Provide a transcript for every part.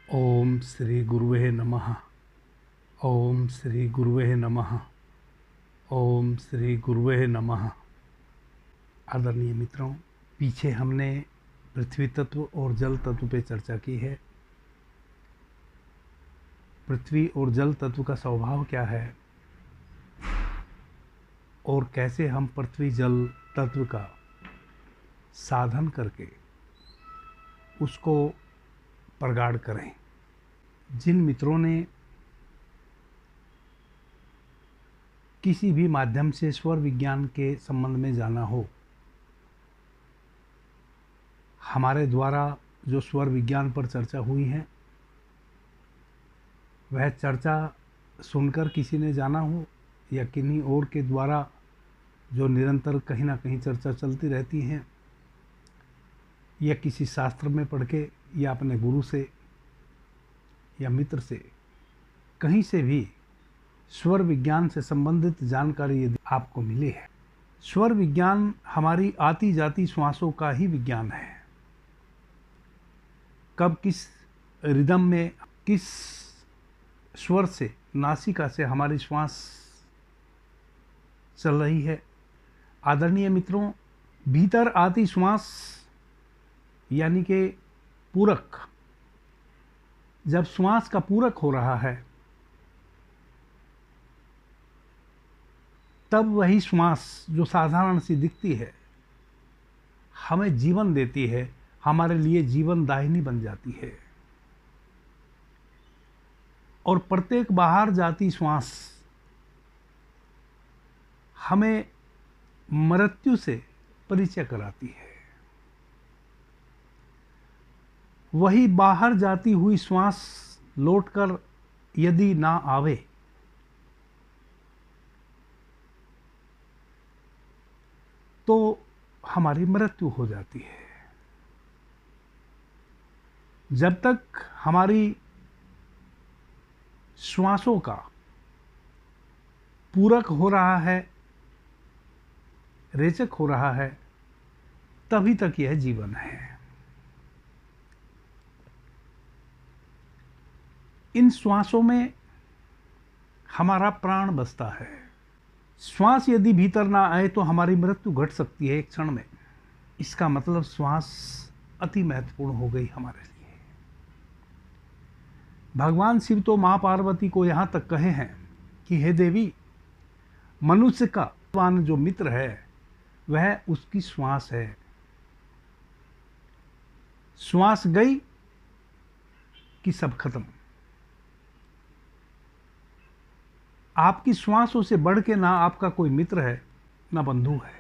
ओम श्री गुरुवे नमः। ओम श्री गुरुवे नमः। ओम श्री गुरुवे नमः। आदरणीय मित्रों, पीछे हमने पृथ्वी तत्व और जल तत्व पे चर्चा की है। पृथ्वी और जल तत्व का स्वभाव क्या है और कैसे हम पृथ्वी जल तत्व का साधन करके उसको प्रगाढ़ करें। जिन मित्रों ने किसी भी माध्यम से स्वर विज्ञान के संबंध में जाना हो, हमारे द्वारा जो स्वर विज्ञान पर चर्चा हुई है वह चर्चा सुनकर किसी ने जाना हो या किन्हीं और के द्वारा जो निरंतर कहीं ना कहीं चर्चा चलती रहती है, या किसी शास्त्र में पढ़ के या अपने गुरु से या मित्र से कहीं से भी स्वर विज्ञान से संबंधित जानकारी यदि आपको मिली है। स्वर विज्ञान हमारी आती जाती श्वासों का ही विज्ञान है। कब किस रिदम में किस स्वर से नासिका से हमारी श्वास चल रही है। आदरणीय मित्रों, भीतर आती श्वास यानी कि पूरक, जब श्वास का पूरक हो रहा है तब वही श्वास जो साधारण सी दिखती है हमें जीवन देती है, हमारे लिए जीवन दायिनी बन जाती है। और प्रत्येक बाहर जाती श्वास हमें मृत्यु से परिचय कराती है। वही बाहर जाती हुई श्वास लौटकर यदि ना आवे तो हमारी मृत्यु हो जाती है। जब तक हमारी श्वासों का पूरक हो रहा है, रेचक हो रहा है, तभी तक यह जीवन है। इन श्वासों में हमारा प्राण बसता है। श्वास यदि भीतर ना आए तो हमारी मृत्यु घट सकती है एक क्षण में। इसका मतलब श्वास अति महत्वपूर्ण हो गई हमारे लिए। भगवान शिव तो मां पार्वती को यहां तक कहे हैं कि हे देवी, मनुष्य का जो मित्र है वह उसकी श्वास है। श्वास गई कि सब खत्म। आपकी श्वासों से बढ़ के ना आपका कोई मित्र है ना बंधु है।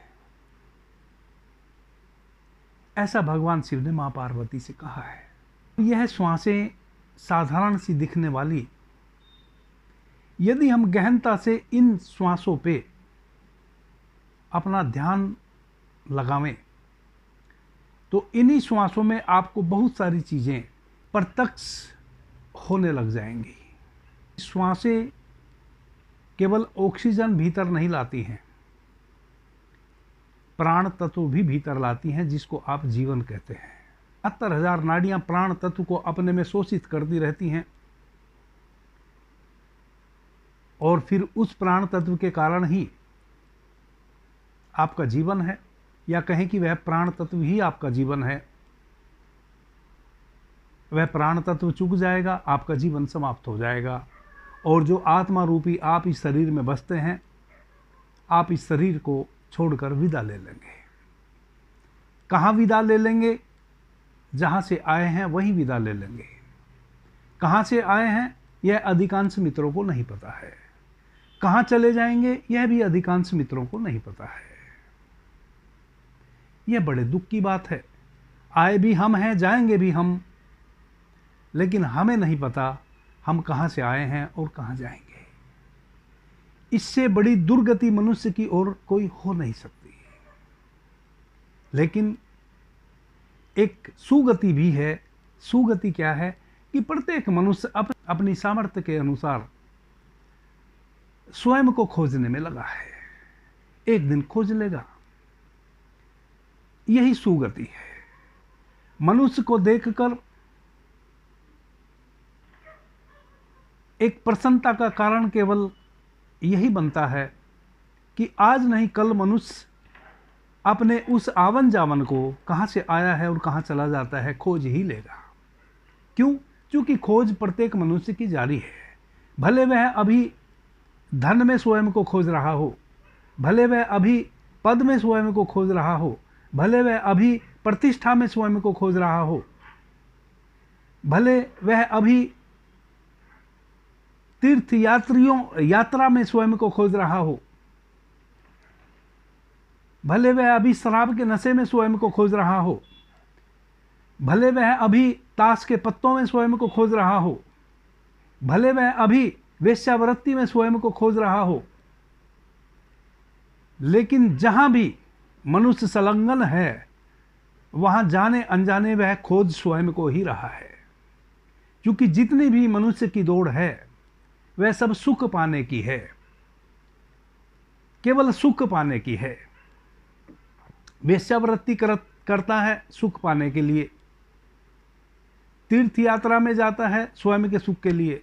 ऐसा भगवान शिव ने मां पार्वती से कहा है। यह श्वासें साधारण सी दिखने वाली, यदि हम गहनता से इन श्वासों पे अपना ध्यान लगावें तो इन्हीं श्वासों में आपको बहुत सारी चीजें प्रत्यक्ष होने लग जाएंगी। श्वासें केवल ऑक्सीजन भीतर नहीं लाती हैं, प्राण तत्व भी भीतर लाती हैं, जिसको आप जीवन कहते हैं। 70,000 नाड़ियां प्राण तत्व को अपने में शोषित करती रहती हैं और फिर उस प्राण तत्व के कारण ही आपका जीवन है, या कहें कि वह प्राण तत्व ही आपका जीवन है। वह प्राण तत्व चूक जाएगा, आपका जीवन समाप्त हो जाएगा। और जो आत्मा रूपी आप इस शरीर में बसते हैं, आप इस शरीर को छोड़कर विदा ले लेंगे। कहाँ विदा ले लेंगे? जहाँ से आए हैं वहीं विदा ले लेंगे। कहाँ से आए हैं यह अधिकांश मित्रों को नहीं पता है। कहाँ चले जाएंगे यह भी अधिकांश मित्रों को नहीं पता है। यह बड़े दुख की बात है। आए भी हम हैं, जाएंगे भी हम, लेकिन हमें नहीं पता हम कहाँ से आए हैं और कहाँ जाएंगे। इससे बड़ी दुर्गति मनुष्य की ओर कोई हो नहीं सकती। लेकिन एक सुगति भी है। सुगति क्या है कि प्रत्येक मनुष्य अपनी सामर्थ्य के अनुसार स्वयं को खोजने में लगा है। एक दिन खोज लेगा। यही सुगति है। मनुष्य को देखकर एक प्रसन्नता का कारण केवल यही बनता है कि आज नहीं कल मनुष्य अपने उस आवन जावन को कहाँ से आया है और कहाँ चला जाता है खोज ही लेगा। क्यों? क्योंकि खोज प्रत्येक मनुष्य की जारी है। भले वह अभी धन में स्वयं को खोज रहा हो, भले वह अभी पद में स्वयं को खोज रहा हो, भले वह अभी प्रतिष्ठा में स्वयं को खोज रहा हो, भले वह अभी तीर्थ यात्रा में स्वयं को खोज रहा हो, भले वह अभी शराब के नशे में स्वयं को खोज रहा हो, भले वह अभी ताश के पत्तों में स्वयं को खोज रहा हो, भले वह अभी वेश्यावृत्ति में स्वयं को खोज रहा हो, लेकिन जहां भी मनुष्य संलग्न है वहां जाने अनजाने वह खोज स्वयं को ही रहा है। क्योंकि जितनी भी मनुष्य की दौड़ है वह सब सुख पाने की है, केवल सुख पाने की है। वेश्यावृत्ति करता है सुख पाने के लिए, तीर्थ यात्रा में जाता है स्वयं के सुख के लिए,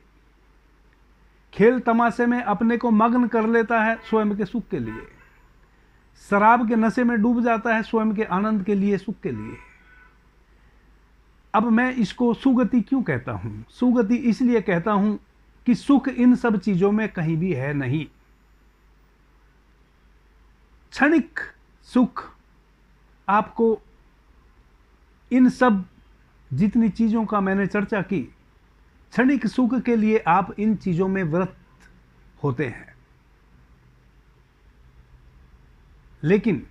खेल तमाशे में अपने को मग्न कर लेता है स्वयं के सुख के लिए, शराब के नशे में डूब जाता है स्वयं के आनंद के लिए, सुख के लिए। अब मैं इसको सुगति क्यों कहता हूं? सुगति इसलिए कहता हूं कि सुख इन सब चीजों में कहीं भी है नहीं। क्षणिक सुख आपको इन सब जितनी चीजों का मैंने चर्चा की, क्षणिक सुख के लिए आप इन चीजों में व्रत होते हैं, लेकिन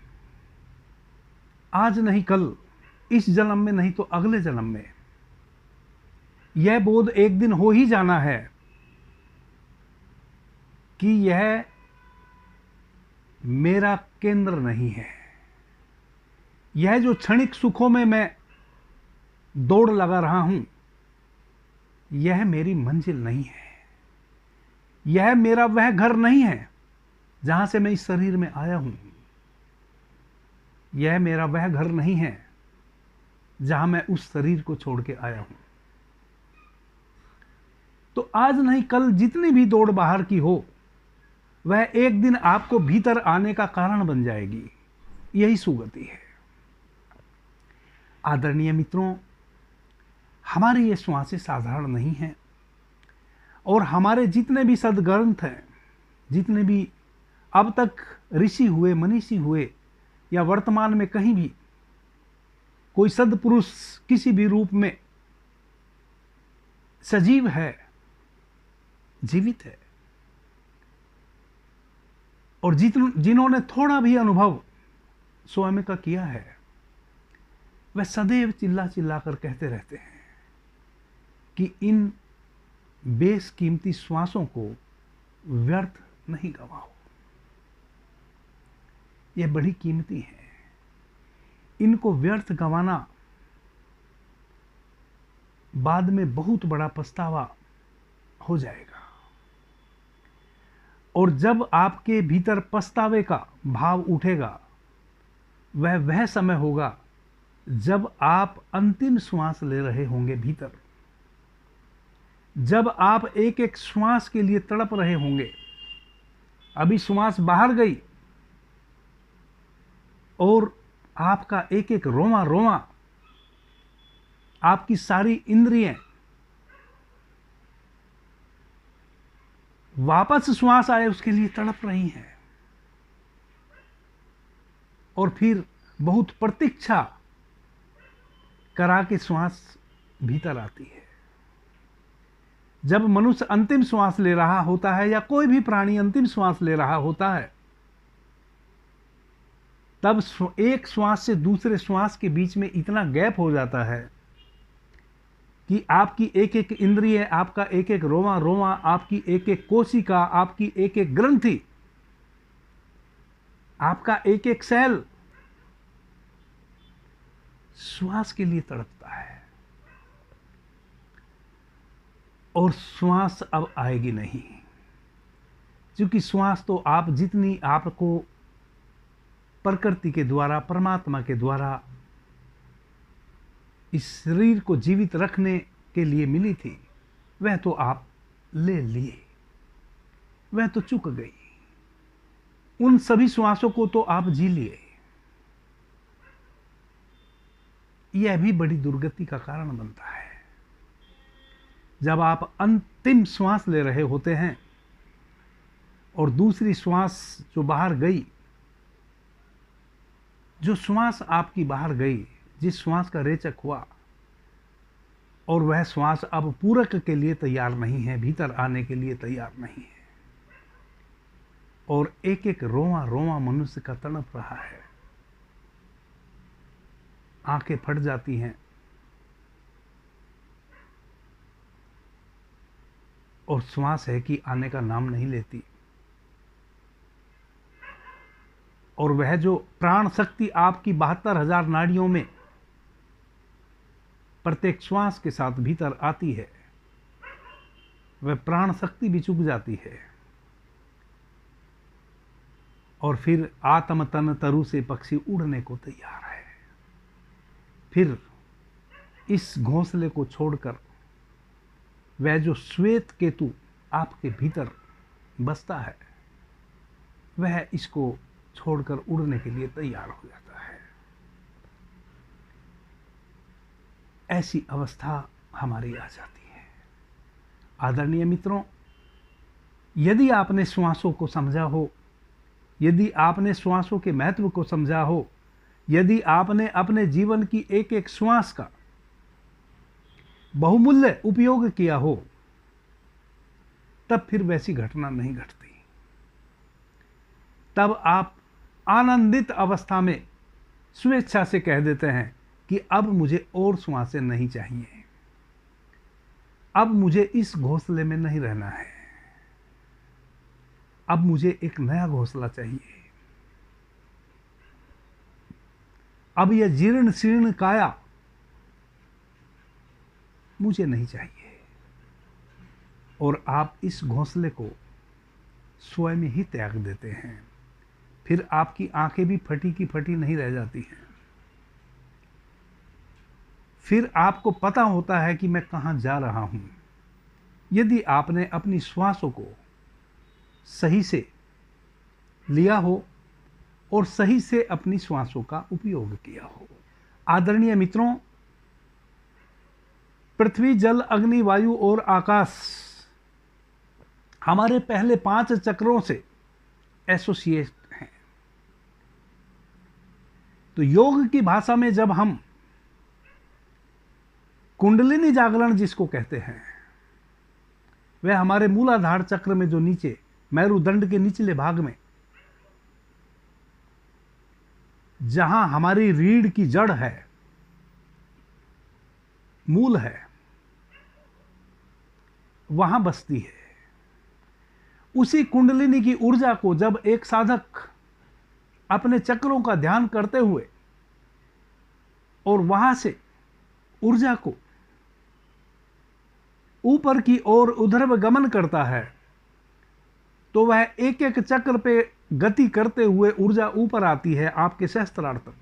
आज नहीं कल, इस जन्म में नहीं तो अगले जन्म में यह बोध एक दिन हो ही जाना है कि यह मेरा केंद्र नहीं है। यह जो क्षणिक सुखों में मैं दौड़ लगा रहा हूं, यह मेरी मंजिल नहीं है। यह मेरा वह घर नहीं है जहां से मैं इस शरीर में आया हूं। यह मेरा वह घर नहीं है जहां मैं उस शरीर को छोड़ के आया हूं। तो आज नहीं कल जितनी भी दौड़ बाहर की हो, वह एक दिन आपको भीतर आने का कारण बन जाएगी। यही सुगति है। आदरणीय मित्रों, हमारी ये श्वासें साधारण नहीं हैं, और हमारे जितने भी सदग्रंथ हैं, जितने भी अब तक ऋषि हुए, मनीषी हुए, या वर्तमान में कहीं भी कोई सदपुरुष किसी भी रूप में सजीव है, जीवित है, और जिन्होंने थोड़ा भी अनुभव स्वयं का किया है, वह सदैव चिल्ला चिल्ला कर कहते रहते हैं कि इन बेशकीमती श्वासों को व्यर्थ नहीं गवाओ। यह बड़ी कीमती है। इनको व्यर्थ गंवाना बाद में बहुत बड़ा पछतावा हो जाएगा। और जब आपके भीतर पछतावे का भाव उठेगा, वह समय होगा जब आप अंतिम श्वास ले रहे होंगे भीतर, जब आप एक एक श्वास के लिए तड़प रहे होंगे। अभी श्वास बाहर गई और आपका एक एक रोमा रोमा, आपकी सारी इंद्रियां वापस श्वास आए उसके लिए तड़प रही हैं, और फिर बहुत प्रतीक्षा करा के श्वास भीतर आती है। जब मनुष्य अंतिम श्वास ले रहा होता है, या कोई भी प्राणी अंतिम श्वास ले रहा होता है, तब एक श्वास से दूसरे श्वास के बीच में इतना गैप हो जाता है कि आपकी एक एक इंद्रिय, आपका एक एक रोमा रोमा, आपकी एक एक कोशिका, आपकी एक एक ग्रंथि, आपका एक एक सेल श्वास के लिए तड़पता है। और श्वास अब आएगी नहीं, क्योंकि श्वास तो आप जितनी आपको प्रकृति के द्वारा, परमात्मा के द्वारा इस शरीर को जीवित रखने के लिए मिली थी, वह तो आप ले लिए, वह तो चुक गई। उन सभी श्वासों को तो आप जी लिए। यह भी बड़ी दुर्गति का कारण बनता है। जब आप अंतिम श्वास ले रहे होते हैं और दूसरी श्वास जो बाहर गई, जो श्वास आपकी बाहर गई, जिस श्वास का रेचक हुआ, और वह श्वास अब पूरक के लिए तैयार नहीं है, भीतर आने के लिए तैयार नहीं है, और एक एक रोवां रोवां मनुष्य का तड़प रहा है। आंखें फट जाती हैं और श्वास है कि आने का नाम नहीं लेती। और वह जो प्राण शक्ति आपकी 72,000 नाड़ियों में प्रत्येक श्वास के साथ भीतर आती है, वह प्राण शक्ति भी चुक जाती है। और फिर आत्म तन तरु से पक्षी उड़ने को तैयार है। फिर इस घोंसले को छोड़कर वह जो श्वेत केतु आपके भीतर बसता है, वह इसको छोड़कर उड़ने के लिए तैयार हो जाता है। ऐसी अवस्था हमारी आ जाती है। आदरणीय मित्रों, यदि आपने श्वासों को समझा हो, यदि आपने श्वासों के महत्व को समझा हो, यदि आपने अपने जीवन की एक एक श्वास का बहुमूल्य उपयोग किया हो, तब फिर वैसी घटना नहीं घटती। तब आप आनंदित अवस्था में स्वेच्छा से कह देते हैं कि अब मुझे और श्वासें नहीं चाहिए, अब मुझे इस घोंसले में नहीं रहना है, अब मुझे एक नया घोंसला चाहिए। अब यह जीर्ण शीर्ण काया मुझे नहीं चाहिए। और आप इस घोंसले को स्वयं ही त्याग देते हैं। फिर आपकी आंखें भी फटी की फटी नहीं रह जाती हैं। फिर आपको पता होता है कि मैं कहां जा रहा हूं। यदि आपने अपनी श्वासों को सही से लिया हो और सही से अपनी श्वासों का उपयोग किया हो। आदरणीय मित्रों, पृथ्वी, जल, अग्नि, वायु और आकाश हमारे पहले 5 चक्रों से एसोसिएट हैं। तो योग की भाषा में जब हम कुंडलिनी जागरण जिसको कहते हैं, वह हमारे मूलाधार चक्र में जो नीचे मेरुदंड के निचले भाग में, जहां हमारी रीढ़ की जड़ है, मूल है, वहां बसती है। उसी कुंडलिनी की ऊर्जा को जब एक साधक अपने चक्रों का ध्यान करते हुए और वहां से ऊर्जा को ऊपर की ओर ऊर्ध्व गमन करता है, तो वह एक एक चक्र पे गति करते हुए ऊर्जा ऊपर आती है आपके सहस्त्रार तक।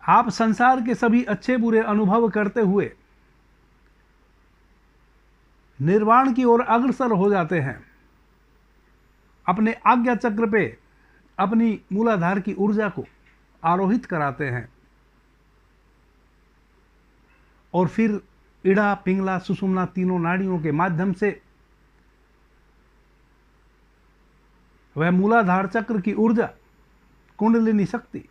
आप संसार के सभी अच्छे बुरे अनुभव करते हुए निर्वाण की ओर अग्रसर हो जाते हैं। अपने आज्ञा चक्र पे अपनी मूलाधार की ऊर्जा को आरोहित कराते हैं और फिर इड़ा, पिंगला, सुषुम्ना तीनों नाड़ियों के माध्यम से वह मूलाधार चक्र की ऊर्जा, कुंडलिनी शक्ति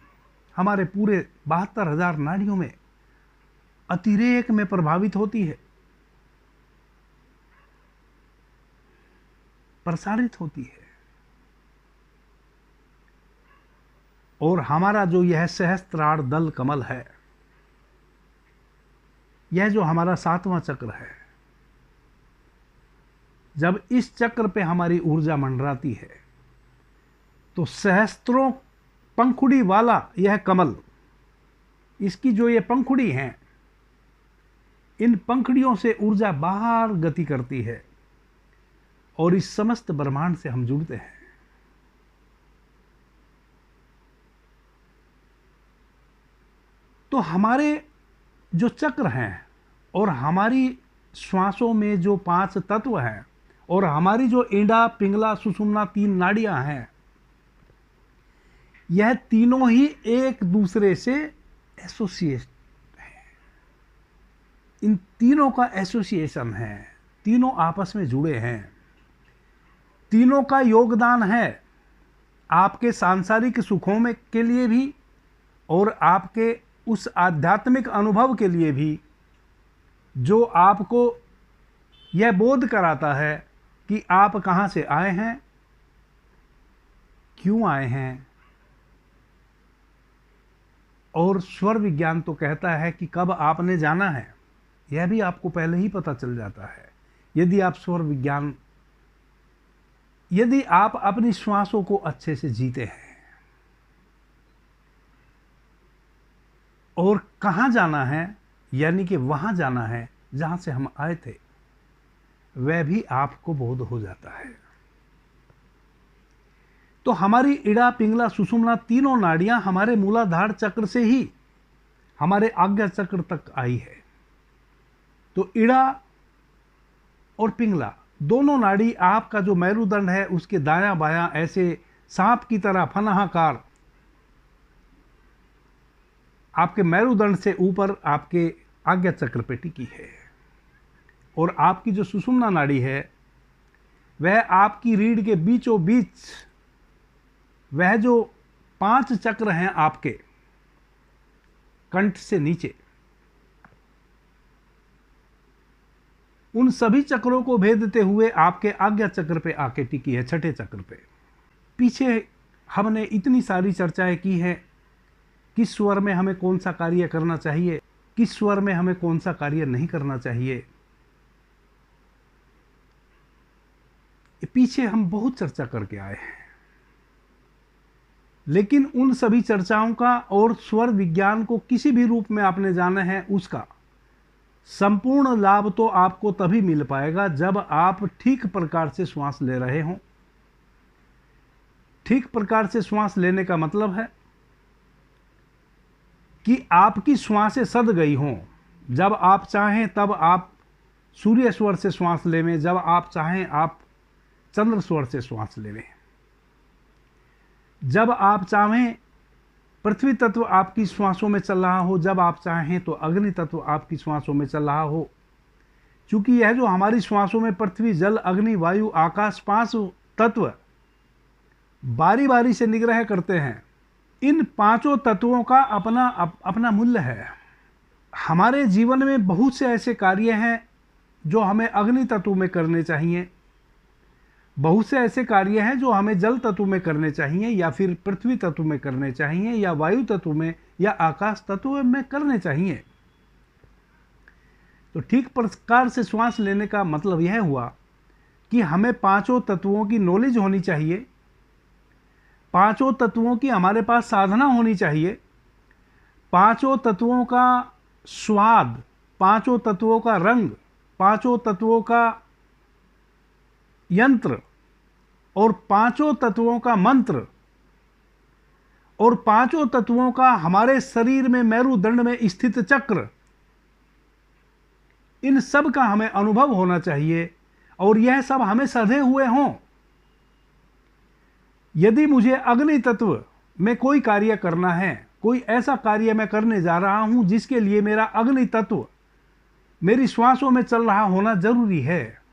हमारे पूरे 72,000 नाड़ियों में अतिरेक में प्रभावित होती है, प्रसारित होती है। और हमारा जो यह सहस्त्रार दल कमल है, यह जो हमारा 7वां चक्र है, जब इस चक्र पे हमारी ऊर्जा मंडराती है, तो सहस्त्रों पंखुड़ी वाला यह कमल, इसकी जो ये पंखुड़ी हैं, इन पंखुड़ियों से ऊर्जा बाहर गति करती है और इस समस्त ब्रह्मांड से हम जुड़ते हैं। तो हमारे जो चक्र हैं और हमारी श्वासों में जो 5 तत्व हैं और हमारी जो ईंड़ा, पिंगला, सुषुम्ना 3 नाड़ियां हैं, यह तीनों ही एक दूसरे से एसोसिएट है। इन तीनों का एसोसिएशन है, तीनों आपस में जुड़े हैं, तीनों का योगदान है आपके सांसारिक सुखों में के लिए भी और आपके उस आध्यात्मिक अनुभव के लिए भी जो आपको यह बोध कराता है कि आप कहाँ से आए हैं, क्यों आए हैं। और स्वर विज्ञान तो कहता है कि कब आपने जाना है, यह भी आपको पहले ही पता चल जाता है यदि आप अपनी श्वासों को अच्छे से जीते हैं। और कहाँ जाना है, यानी कि वहाँ जाना है जहाँ से हम आए थे, वह भी आपको बोध हो जाता है। तो हमारी इड़ा, पिंगला, सुषुम्ना तीनों नाड़ियां हमारे मूलाधार चक्र से ही हमारे आज्ञा चक्र तक आई है। तो इड़ा और पिंगला दोनों नाड़ी आपका जो मेरुदंड है उसके दायां बायां ऐसे सांप की तरह फनाहाकार आपके मेरुदंड से ऊपर आपके आज्ञा चक्र पे टिकी है। और आपकी जो सुषुम्ना नाड़ी है वह आपकी रीढ़ के बीचों बीच, वह जो 5 चक्र हैं आपके कंठ से नीचे, उन सभी चक्रों को भेदते हुए आपके आज्ञा चक्र पे आके टिकी है, 6ठे चक्र पे। पीछे हमने इतनी सारी चर्चाएं की हैं, किस स्वर में हमें कौन सा कार्य करना चाहिए, किस स्वर में हमें कौन सा कार्य नहीं करना चाहिए। पीछे हम बहुत चर्चा करके आए हैं, लेकिन उन सभी चर्चाओं का और स्वर विज्ञान को किसी भी रूप में आपने जाना है, उसका संपूर्ण लाभ तो आपको तभी मिल पाएगा जब आप ठीक प्रकार से श्वास ले रहे हों। ठीक प्रकार से श्वास लेने का मतलब है कि आपकी श्वासें सद गई हों। जब आप चाहें तब आप सूर्य स्वर से श्वास लेवें, जब आप चाहें आप चंद्र स्वर से श्वास लेवें, जब आप चाहें पृथ्वी तत्व आपकी श्वासों में चल रहा हो, जब आप चाहें तो अग्नि तत्व आपकी श्वासों में चल रहा हो। क्योंकि यह जो हमारी श्वासों में पृथ्वी, जल, अग्नि, वायु, आकाश 5 तत्व बारी बारी से निग्रह करते हैं। इन 5 तत्वों का अपना मूल्य है। हमारे जीवन में बहुत से ऐसे कार्य हैं जो हमें अग्नि तत्व में करने चाहिए, बहुत से ऐसे कार्य हैं जो हमें जल तत्व में करने चाहिए, या फिर पृथ्वी तत्व में करने चाहिए, या वायु तत्व में, या आकाश तत्व में करने चाहिए। तो ठीक प्रकार से श्वास लेने का मतलब यह हुआ कि हमें 5 तत्वों की नॉलेज होनी चाहिए, 5 तत्वों की हमारे पास साधना होनी चाहिए, 5 तत्वों का स्वाद, 5 तत्वों का रंग, 5 तत्वों का यंत्र और 5 तत्वों का मंत्र और 5 तत्वों का हमारे शरीर में मेरुदंड में स्थित चक्र, इन सब का हमें अनुभव होना चाहिए और यह सब हमें सधे हुए हों। यदि मुझे अग्नि तत्व में कोई कार्य करना है, कोई ऐसा कार्य मैं करने जा रहा हूं जिसके लिए मेरा अग्नि तत्व मेरी श्वासों में चल रहा होना जरूरी है,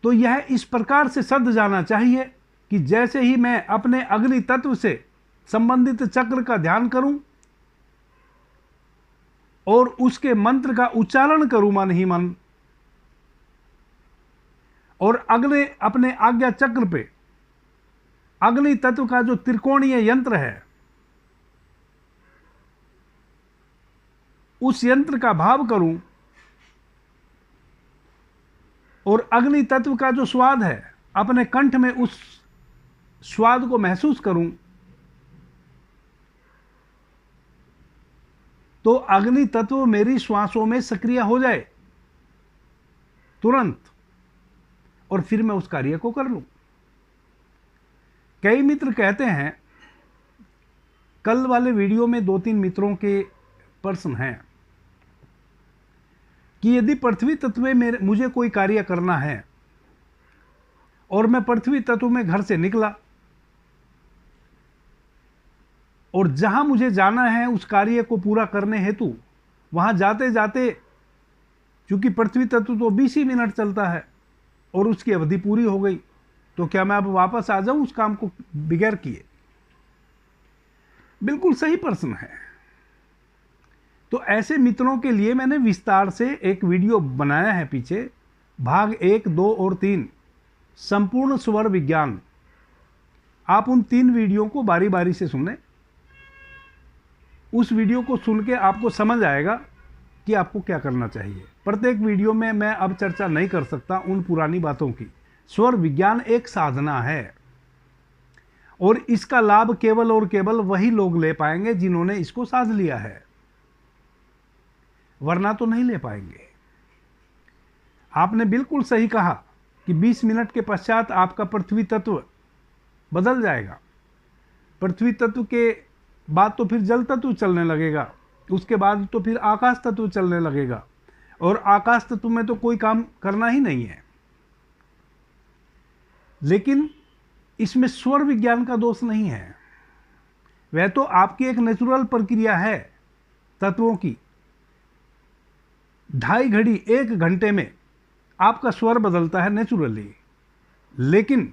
तो यह इस प्रकार से सद जाना चाहिए कि जैसे ही मैं अपने अग्नि तत्व से संबंधित चक्र का ध्यान करूं और उसके मंत्र का उच्चारण करूं मन ही मन, और अपने आज्ञा चक्र पे अग्नि तत्व का जो त्रिकोणीय यंत्र है उस यंत्र का भाव करूं और अग्नि तत्व का जो स्वाद है अपने कंठ में उस स्वाद को महसूस करूं, तो अग्नि तत्व मेरी श्वासों में सक्रिय हो जाए तुरंत, और फिर मैं उस कार्य को कर लूं। कई मित्र कहते हैं, कल वाले वीडियो में 2-3 मित्रों के प्रश्न हैं कि यदि पृथ्वी तत्व में मुझे कोई कार्य करना है और मैं पृथ्वी तत्व में घर से निकला और जहां मुझे जाना है उस कार्य को पूरा करने हेतु वहां जाते जाते, चूंकि पृथ्वी तत्व तो 20 ही मिनट चलता है और उसकी अवधि पूरी हो गई, तो क्या मैं अब वापस आ जाऊं उस काम को बगैर किए? बिल्कुल सही प्रश्न है। तो ऐसे मित्रों के लिए मैंने विस्तार से एक वीडियो बनाया है पीछे, भाग 1, 2 और 3, संपूर्ण स्वर विज्ञान। आप उन 3 वीडियो को बारी बारी से सुने। उस वीडियो को सुन के आपको समझ आएगा कि आपको क्या करना चाहिए। प्रत्येक वीडियो में मैं अब चर्चा नहीं कर सकता उन पुरानी बातों की। स्वर विज्ञान एक साधना है और इसका लाभ केवल और केवल वही लोग ले पाएंगे जिन्होंने इसको साध लिया है, वरना तो नहीं ले पाएंगे। आपने बिल्कुल सही कहा कि 20 मिनट के पश्चात आपका पृथ्वी तत्व बदल जाएगा। पृथ्वी तत्व के बाद तो फिर जल तत्व चलने लगेगा, उसके बाद तो फिर आकाश तत्व चलने लगेगा, और आकाश तत्व में तो कोई काम करना ही नहीं है। लेकिन इसमें स्वर विज्ञान का दोष नहीं है, वह तो आपकी एक नेचुरल प्रक्रिया है तत्वों की। 2.5 घड़ी 1 घंटे में आपका स्वर बदलता है नेचुरली, लेकिन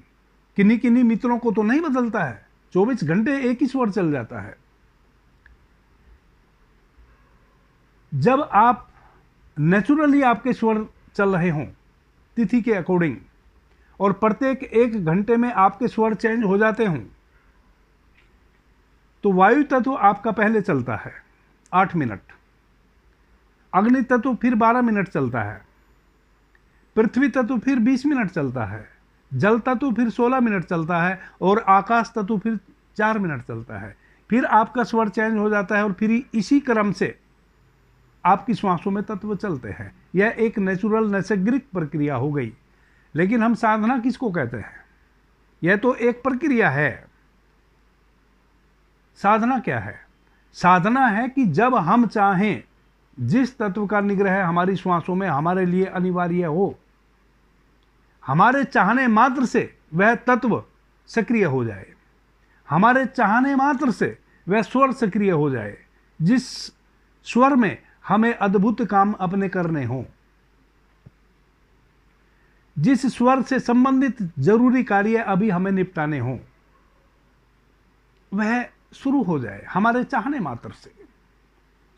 किन्हीं किन्हीं मित्रों को तो नहीं बदलता है, 24 घंटे एक ही स्वर चल जाता है। जब आप नेचुरली आपके स्वर चल रहे हों तिथि के अकॉर्डिंग और प्रत्येक 1 घंटे में आपके स्वर चेंज हो जाते हों, तो वायु तत्व आपका पहले चलता है 8 मिनट, अग्नि तत्व फिर 12 मिनट चलता है, पृथ्वी तत्व फिर 20 मिनट चलता है, जल तत्व फिर 16 मिनट चलता है और आकाश तत्व फिर 4 मिनट चलता है। फिर आपका स्वर चेंज हो जाता है और फिर इसी क्रम से आपकी श्वासों में तत्व चलते हैं। यह एक नेचुरल नैसर्गिक प्रक्रिया हो गई। लेकिन हम साधना किसको कहते हैं? यह तो एक प्रक्रिया है। साधना क्या है? साधना है कि जब हम चाहें जिस तत्व का निग्रह हमारी श्वासों में हमारे लिए अनिवार्य हो, हमारे चाहने मात्र से वह तत्व सक्रिय हो जाए, हमारे चाहने मात्र से वह स्वर सक्रिय हो जाए, जिस स्वर में हमें अद्भुत काम अपने करने हों, जिस स्वर से संबंधित जरूरी कार्य अभी हमें निपटाने हों, वह शुरू हो जाए हमारे चाहने मात्र से,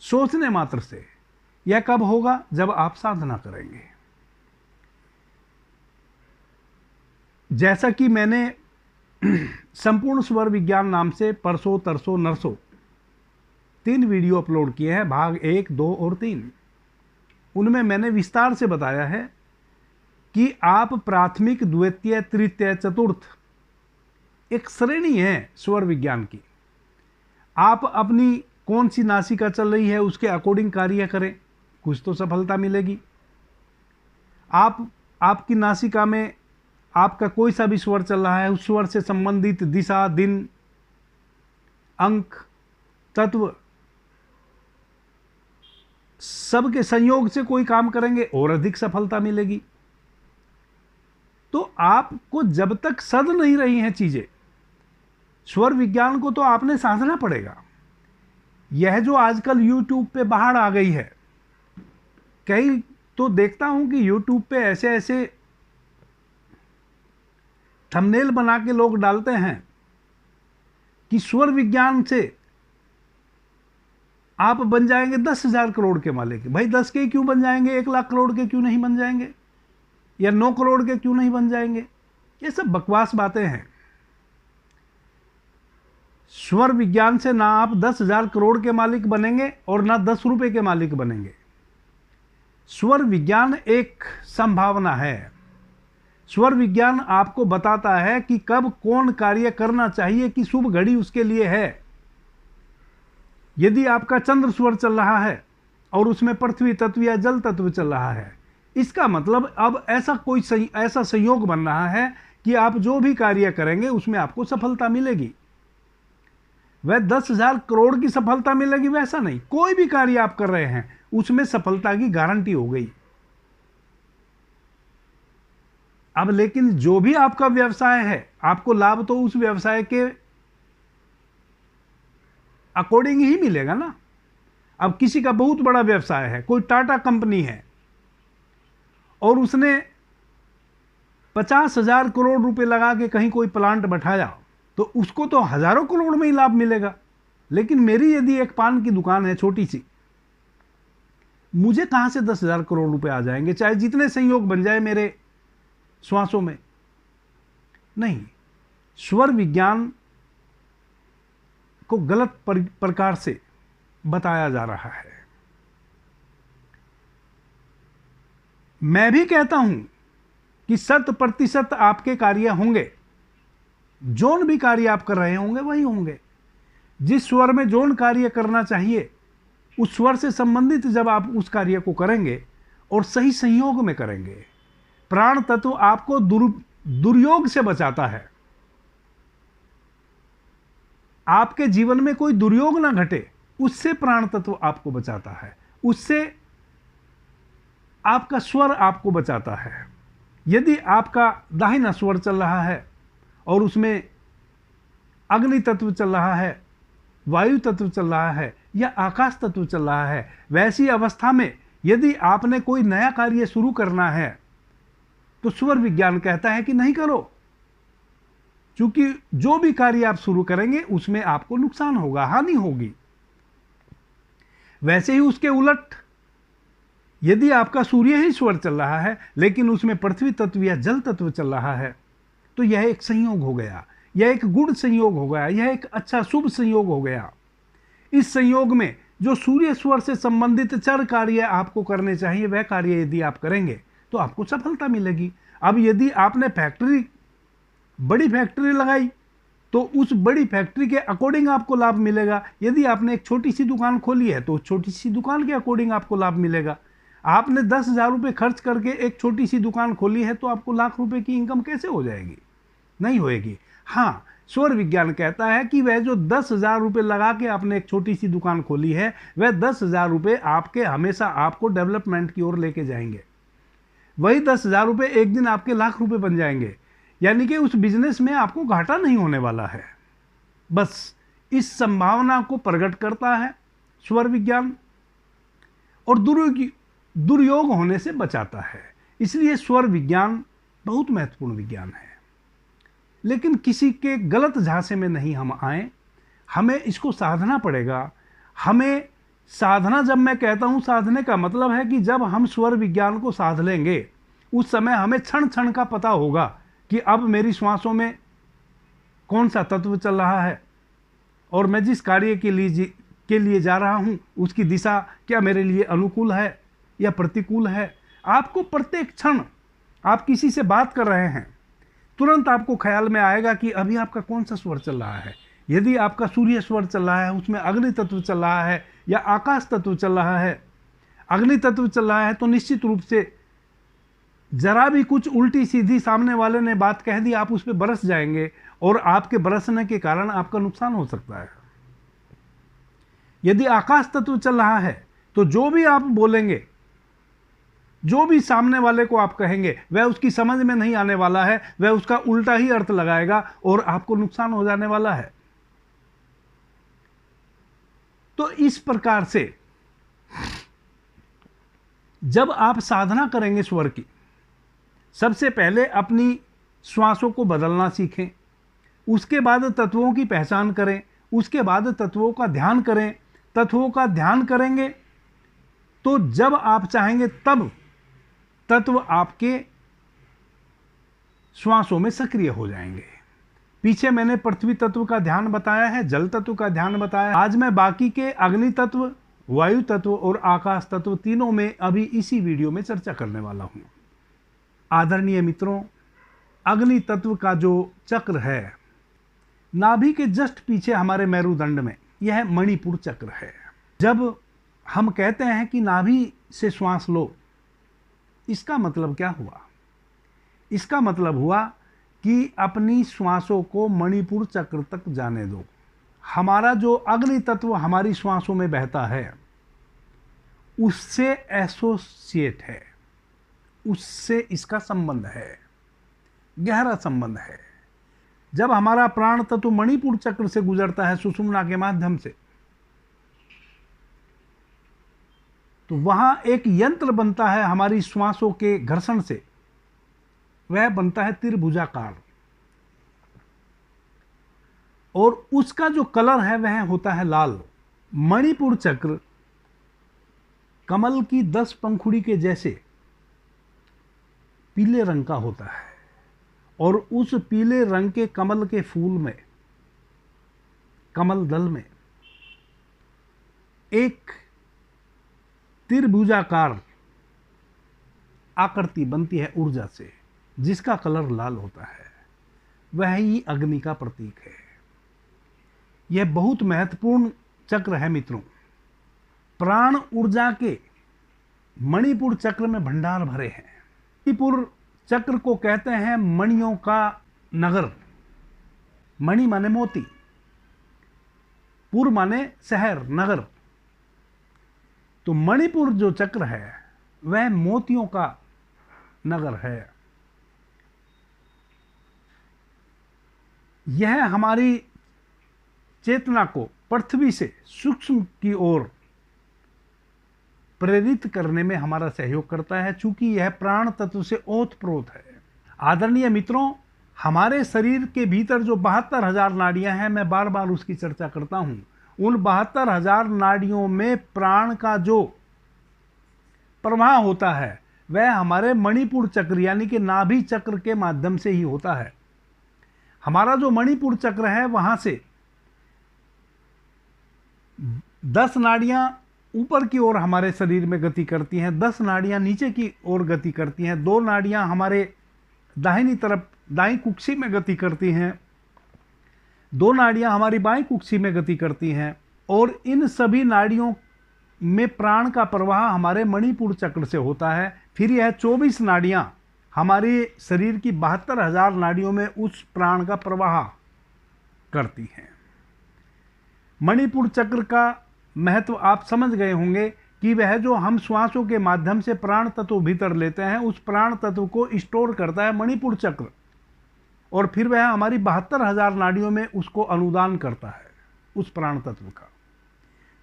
सोचने मात्र से। यह कब होगा? जब आप साधना करेंगे। जैसा कि मैंने संपूर्ण स्वर विज्ञान नाम से परसों तरसों नरसों 3 वीडियो अपलोड किए हैं, भाग 1, 2 और 3। उनमें मैंने विस्तार से बताया है कि आप प्राथमिक, द्वितीय, तृतीय, चतुर्थ एक श्रेणी है स्वर विज्ञान की। आप अपनी कौन सी नासिका चल रही है उसके अकॉर्डिंग कार्य करें, कुछ तो सफलता मिलेगी। आपकी नासिका में आपका कोई सा भी स्वर चल रहा है, उस स्वर से संबंधित दिशा, दिन, अंक, तत्व सबके संयोग से कोई काम करेंगे और अधिक सफलता मिलेगी। तो आपको जब तक सध नहीं रही हैं चीजें, स्वर विज्ञान को तो आपने साधना पड़ेगा। यह जो आजकल YouTube पे बाहर आ गई है, कई तो देखता हूं कि YouTube पे ऐसे ऐसे थंबनेल बना के लोग डालते हैं कि स्वर विज्ञान से आप बन जाएंगे 10,000 करोड़ के मालिक। भाई 10 के क्यों बन जाएंगे? 1 लाख करोड़ के क्यों नहीं बन जाएंगे? या 9 करोड़ के क्यों नहीं बन जाएंगे? ये सब बकवास बातें हैं। स्वर विज्ञान से ना आप 10,000 करोड़ के मालिक बनेंगे और ना 10 रुपए के मालिक बनेंगे। स्वर विज्ञान एक संभावना है। स्वर विज्ञान आपको बताता है कि कब कौन कार्य करना चाहिए, कि शुभ घड़ी उसके लिए है। यदि आपका चंद्र स्वर चल रहा है और उसमें पृथ्वी तत्व या जल तत्व चल रहा है, इसका मतलब अब ऐसा संयोग बन रहा है कि आप जो भी कार्य करेंगे उसमें आपको सफलता मिलेगी। वह 10,000 करोड़ की सफलता मिलेगी वैसा नहीं। कोई भी कार्य आप कर रहे हैं उसमें सफलता की गारंटी हो गई। अब लेकिन जो भी आपका व्यवसाय है, आपको लाभ तो उस व्यवसाय के अकॉर्डिंग ही मिलेगा ना। अब किसी का बहुत बड़ा व्यवसाय है, कोई टाटा कंपनी है और उसने 50,000 करोड़ रुपए लगा के कहीं कोई प्लांट बैठाया, तो उसको तो हजारों करोड़ में ही लाभ मिलेगा। लेकिन मेरी यदि एक पान की दुकान है छोटी सी, मुझे कहां से 10,000 करोड़ रुपए आ जाएंगे, चाहे जितने संयोग बन जाए मेरे श्वासों में। नहीं, स्वर विज्ञान को गलत प्रकार से बताया जा रहा है। मैं भी कहता हूं कि 100% आपके कार्य होंगे, जोन भी कार्य आप कर रहे होंगे वही होंगे। जिस स्वर में जोन कार्य करना चाहिए, उस स्वर से संबंधित जब आप उस कार्य को करेंगे और सही संयोग में करेंगे, प्राण तत्व आपको दुर्योग से बचाता है। आपके जीवन में कोई दुर्योग ना घटे, उससे प्राण तत्व आपको बचाता है, उससे आपका स्वर आपको बचाता है। यदि आपका दाहिना स्वर चल रहा है और उसमें अग्नि तत्व चल रहा है, वायु तत्व चल रहा है या आकाश तत्व चल रहा है, वैसी अवस्था में यदि आपने कोई नया कार्य शुरू करना है तो स्वर विज्ञान कहता है कि नहीं करो, क्योंकि जो भी कार्य आप शुरू करेंगे उसमें आपको नुकसान होगा, हानि होगी। वैसे ही उसके उलट यदि आपका सूर्य ही स्वर चल रहा है लेकिन उसमें पृथ्वी तत्व या जल तत्व चल रहा है, तो यह एक संयोग हो गया, यह एक गुण संयोग हो गया, यह एक अच्छा शुभ संयोग हो गया। इस संयोग में जो सूर्य स्वर से संबंधित चर कार्य आपको करने चाहिए, वह कार्य यदि आप करेंगे तो आपको सफलता मिलेगी। अब यदि आपने बड़ी फैक्ट्री लगाई तो उस बड़ी फैक्ट्री के अकॉर्डिंग आपको लाभ मिलेगा। यदि आपने एक छोटी सी दुकान खोली है तो छोटी सी दुकान के अकॉर्डिंग आपको लाभ मिलेगा। आपने 10,000 रुपये खर्च करके एक छोटी सी दुकान खोली है तो आपको लाख रुपए की इनकम कैसे हो जाएगी? नहीं होएगी। हाँ, स्वर विज्ञान कहता है कि वह जो 10,000 रुपये लगा के आपने एक छोटी सी दुकान खोली है, वह 10,000 रुपये आपके हमेशा आपको डेवलपमेंट की ओर लेके जाएंगे। वही 10,000 रुपये एक दिन आपके लाख रुपए बन जाएंगे। यानी कि उस बिजनेस में आपको घाटा नहीं होने वाला है। बस इस संभावना को प्रकट करता है स्वर विज्ञान और दुर्योग होने से बचाता है। इसलिए स्वर विज्ञान बहुत महत्वपूर्ण विज्ञान है। लेकिन किसी के गलत झांसे में नहीं हम आए, हमें इसको साधना पड़ेगा। हमें साधना, जब मैं कहता हूं साधने का मतलब है कि जब हम स्वर विज्ञान को साध लेंगे उस समय हमें क्षण क्षण का पता होगा कि अब मेरी श्वासों में कौन सा तत्व चल रहा है और मैं जिस कार्य के लिए जा रहा हूं उसकी दिशा क्या मेरे लिए अनुकूल है या प्रतिकूल है। आपको प्रत्येक क्षण आप किसी से बात कर रहे हैं, तुरंत आपको ख्याल में आएगा कि अभी आपका कौन सा स्वर चल रहा है। यदि आपका सूर्य स्वर चल रहा है, उसमें अग्नि तत्व चल रहा है या आकाश तत्व चल रहा है, अग्नि तत्व चल रहा है तो निश्चित रूप से जरा भी कुछ उल्टी सीधी सामने वाले ने बात कह दी, आप उस पर बरस जाएंगे और आपके बरसने के कारण आपका नुकसान हो सकता है। यदि आकाश तत्व चल रहा है तो जो भी आप बोलेंगे, जो भी सामने वाले को आप कहेंगे, वह उसकी समझ में नहीं आने वाला है, वह उसका उल्टा ही अर्थ लगाएगा और आपको नुकसान हो जाने वाला है। तो इस प्रकार से जब आप साधना करेंगे स्वर की, सबसे पहले अपनी श्वासों को बदलना सीखें, उसके बाद तत्वों की पहचान करें, उसके बाद तत्वों का ध्यान करें। तत्वों का ध्यान करेंगे तो जब आप चाहेंगे तब तत्व आपके श्वासों में सक्रिय हो जाएंगे। पीछे मैंने पृथ्वी तत्व का ध्यान बताया है, जल तत्व का ध्यान बताया। आज मैं बाकी के अग्नि तत्व, वायु तत्व और आकाश तत्व तीनों में अभी इसी वीडियो में चर्चा करने वाला हूं। आदरणीय मित्रों, अग्नि तत्व का जो चक्र है, नाभि के जस्ट पीछे हमारे मेरुदंड में, यह मणिपुर चक्र है। जब हम कहते हैं कि नाभि से श्वास लो, इसका मतलब क्या हुआ? इसका मतलब हुआ कि अपनी श्वासों को मणिपुर चक्र तक जाने दो। हमारा जो अग्नि तत्व हमारी श्वासों में बहता है, उससे एसोसिएट है, उससे इसका संबंध है, गहरा संबंध है। जब हमारा प्राण तत्व मणिपुर चक्र से गुजरता है सुषुम्ना के माध्यम से, तो वहां एक यंत्र बनता है हमारी श्वासों के घर्षण से, वह बनता है त्रिभुजाकार, और उसका जो कलर है वह होता है लाल। मणिपुर चक्र कमल की 10 पंखुड़ी के जैसे पीले रंग का होता है, और उस पीले रंग के कमल के फूल में, कमल दल में एक त्रिभुजाकार आकृति बनती है ऊर्जा से, जिसका कलर लाल होता है। वह ही अग्नि का प्रतीक है। यह बहुत महत्वपूर्ण चक्र है मित्रों। प्राण ऊर्जा के मणिपुर चक्र में भंडार भरे हैं। मणिपुर चक्र को कहते हैं मणियों का नगर। मणि माने मोती, पुर माने शहर, नगर। तो मणिपुर जो चक्र है वह मोतियों का नगर है। यह हमारी चेतना को पृथ्वी से सूक्ष्म की ओर प्रेरित करने में हमारा सहयोग करता है, चूंकि यह प्राण तत्व से ओतप्रोत है। आदरणीय मित्रों, हमारे शरीर के भीतर जो 72,000 नाड़ियां हैं, मैं बार बार उसकी चर्चा करता हूं। उन 72,000 नाड़ियों में प्राण का जो प्रवाह होता है वह हमारे मणिपुर चक्र यानी कि नाभि चक्र के माध्यम से ही होता है। हमारा जो मणिपुर चक्र है वहां से 10 नाड़ियां ऊपर की ओर हमारे शरीर में गति करती हैं, 10 नाड़ियां नीचे की ओर गति करती हैं, 2 नाड़ियां हमारे दाहिनी तरफ दाईं कुक्षी में गति करती हैं, 2 नाड़ियां हमारी बाईं कुक्षी में गति करती हैं, और इन सभी नाड़ियों में प्राण का प्रवाह हमारे मणिपुर चक्र से होता है। फिर यह 24 नाड़ियां हमारे शरीर की 72,000 नाड़ियों में उस प्राण का प्रवाह करती हैं। मणिपुर चक्र का महत्व आप समझ गए होंगे कि वह जो हम श्वासों के माध्यम से प्राण तत्व भीतर लेते हैं, उस प्राण तत्व को स्टोर करता है मणिपुर चक्र, और फिर वह हमारी 72,000 नाड़ियों में उसको अनुदान करता है उस प्राण तत्व का।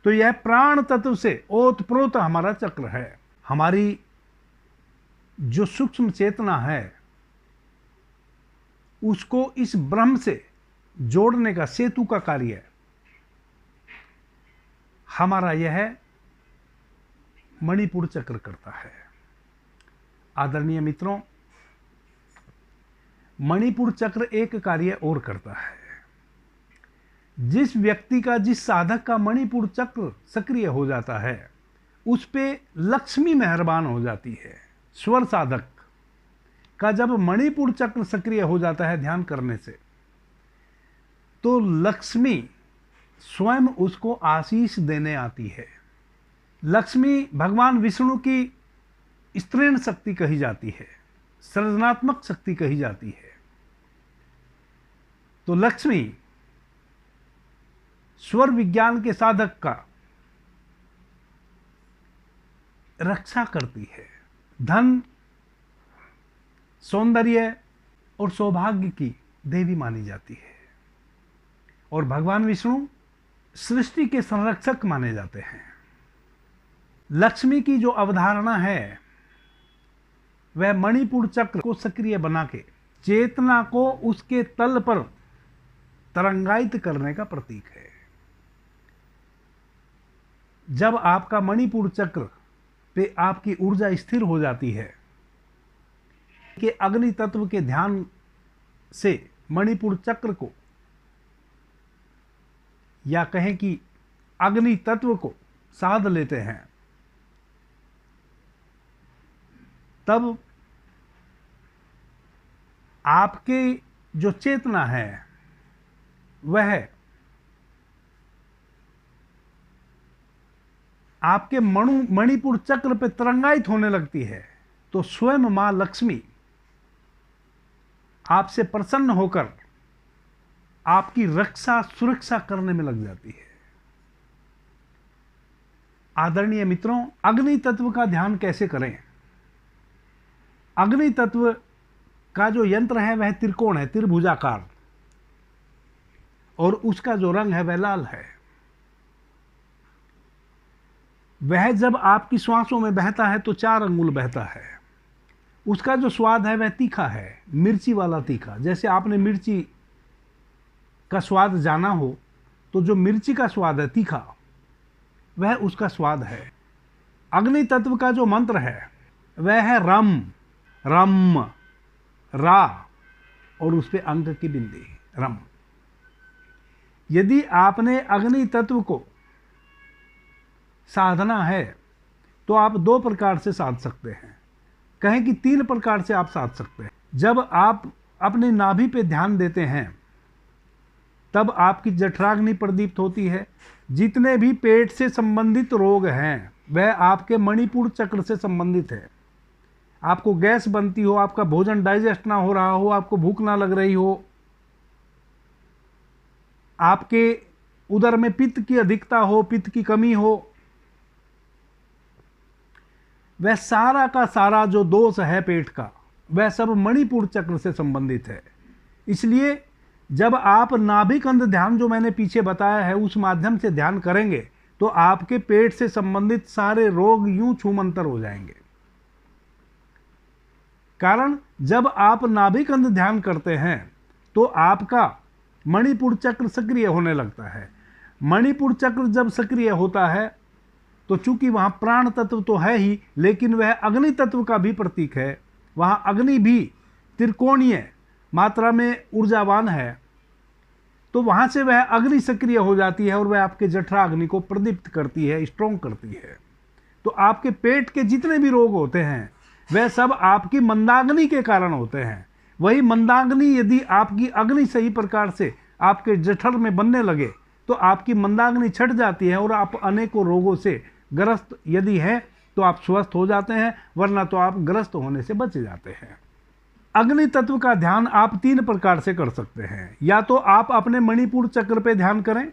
तो यह प्राण तत्व से ओतप्रोत हमारा चक्र है। हमारी जो सूक्ष्म चेतना है उसको इस ब्रह्म से जोड़ने का, सेतु का कार्य हमारा यह मणिपुर चक्र करता है। आदरणीय मित्रों, मणिपुर चक्र एक कार्य और करता है। जिस व्यक्ति का, जिस साधक का मणिपुर चक्र सक्रिय हो जाता है उस पे लक्ष्मी मेहरबान हो जाती है। स्वर साधक का जब मणिपुर चक्र सक्रिय हो जाता है ध्यान करने से, तो लक्ष्मी स्वयं उसको आशीष देने आती है। लक्ष्मी भगवान विष्णु की स्त्रीण शक्ति कही जाती है, सृजनात्मक शक्ति कही जाती है। तो लक्ष्मी स्वर विज्ञान के साधक का रक्षा करती है। धन, सौंदर्य और सौभाग्य की देवी मानी जाती है, और भगवान विष्णु सृष्टि के संरक्षक माने जाते हैं। लक्ष्मी की जो अवधारणा है वह मणिपुर चक्र को सक्रिय बना के चेतना को उसके तल पर तरंगायित करने का प्रतीक है। जब आपका मणिपुर चक्र पे आपकी ऊर्जा स्थिर हो जाती है कि अग्नि तत्व के ध्यान से मणिपुर चक्र को, या कहें कि अग्नि तत्व को साध लेते हैं, तब आपके जो चेतना है वह आपके मणिपुर चक्र पे तरंगायित होने लगती है। तो स्वयं मां लक्ष्मी आपसे प्रसन्न होकर आपकी रक्षा सुरक्षा करने में लग जाती है। आदरणीय मित्रों, अग्नि तत्व का ध्यान कैसे करें? अग्नि तत्व का जो यंत्र है वह त्रिकोण है, त्रिभुजाकार, और उसका जो रंग है वह लाल है। वह जब आपकी श्वासों में बहता है तो 4 अंगुल बहता है। उसका जो स्वाद है वह तीखा है, मिर्ची वाला तीखा। जैसे आपने मिर्ची का स्वाद जाना हो तो जो मिर्ची का स्वाद है तीखा, वह उसका स्वाद है। अग्नि तत्व का जो मंत्र है वह है रम, रम, रा और उस पे अंक की बिंदी, रम। यदि आपने अग्नि तत्व को साधना है तो आप 2 प्रकार से साध सकते हैं, कहें कि 3 प्रकार से आप साध सकते हैं। जब आप अपनी नाभि पे ध्यान देते हैं तब आपकी जठराग्नि प्रदीप्त होती है। जितने भी पेट से संबंधित रोग हैं वह आपके मणिपुर चक्र से संबंधित है। आपको गैस बनती हो, आपका भोजन डाइजेस्ट ना हो रहा हो, आपको भूख ना लग रही हो, आपके उदर में पित्त की अधिकता हो, पित्त की कमी हो, वह सारा का सारा जो दोष है पेट का, वह सब मणिपुर चक्र से संबंधित है। इसलिए जब आप नाभिकंद ध्यान जो मैंने पीछे बताया है उस माध्यम से ध्यान करेंगे तो आपके पेट से संबंधित सारे रोग यूं छूमंतर हो जाएंगे। कारण जब आप नाभिकंद ध्यान करते हैं तो आपका मणिपुर चक्र सक्रिय होने लगता है। मणिपुर चक्र जब सक्रिय होता है तो चूंकि वहां प्राण तत्व तो है ही, लेकिन वह अग्नि तत्व का भी प्रतीक है। वहां अग्नि भी त्रिकोणीय मात्रा में ऊर्जावान है, तो वहां से वह अग्नि सक्रिय हो जाती है और वह आपके जठराग्नि को प्रदीप्त करती है, स्ट्रॉन्ग करती है। तो आपके पेट के जितने भी रोग होते हैं वह सब आपकी मंदाग्नि के कारण होते हैं। वही मंदाग्नि यदि आपकी अग्नि सही प्रकार से आपके जठर में बनने लगे तो आपकी मंदाग्नि छट जाती है और आप अनेकों रोगों से ग्रस्त यदि है तो आप स्वस्थ हो जाते हैं, वरना तो आप ग्रस्त होने से बच जाते हैं। अग्नि तत्व का ध्यान आप 3 प्रकार से कर सकते हैं। या तो आप अपने मणिपुर चक्र पे ध्यान करें।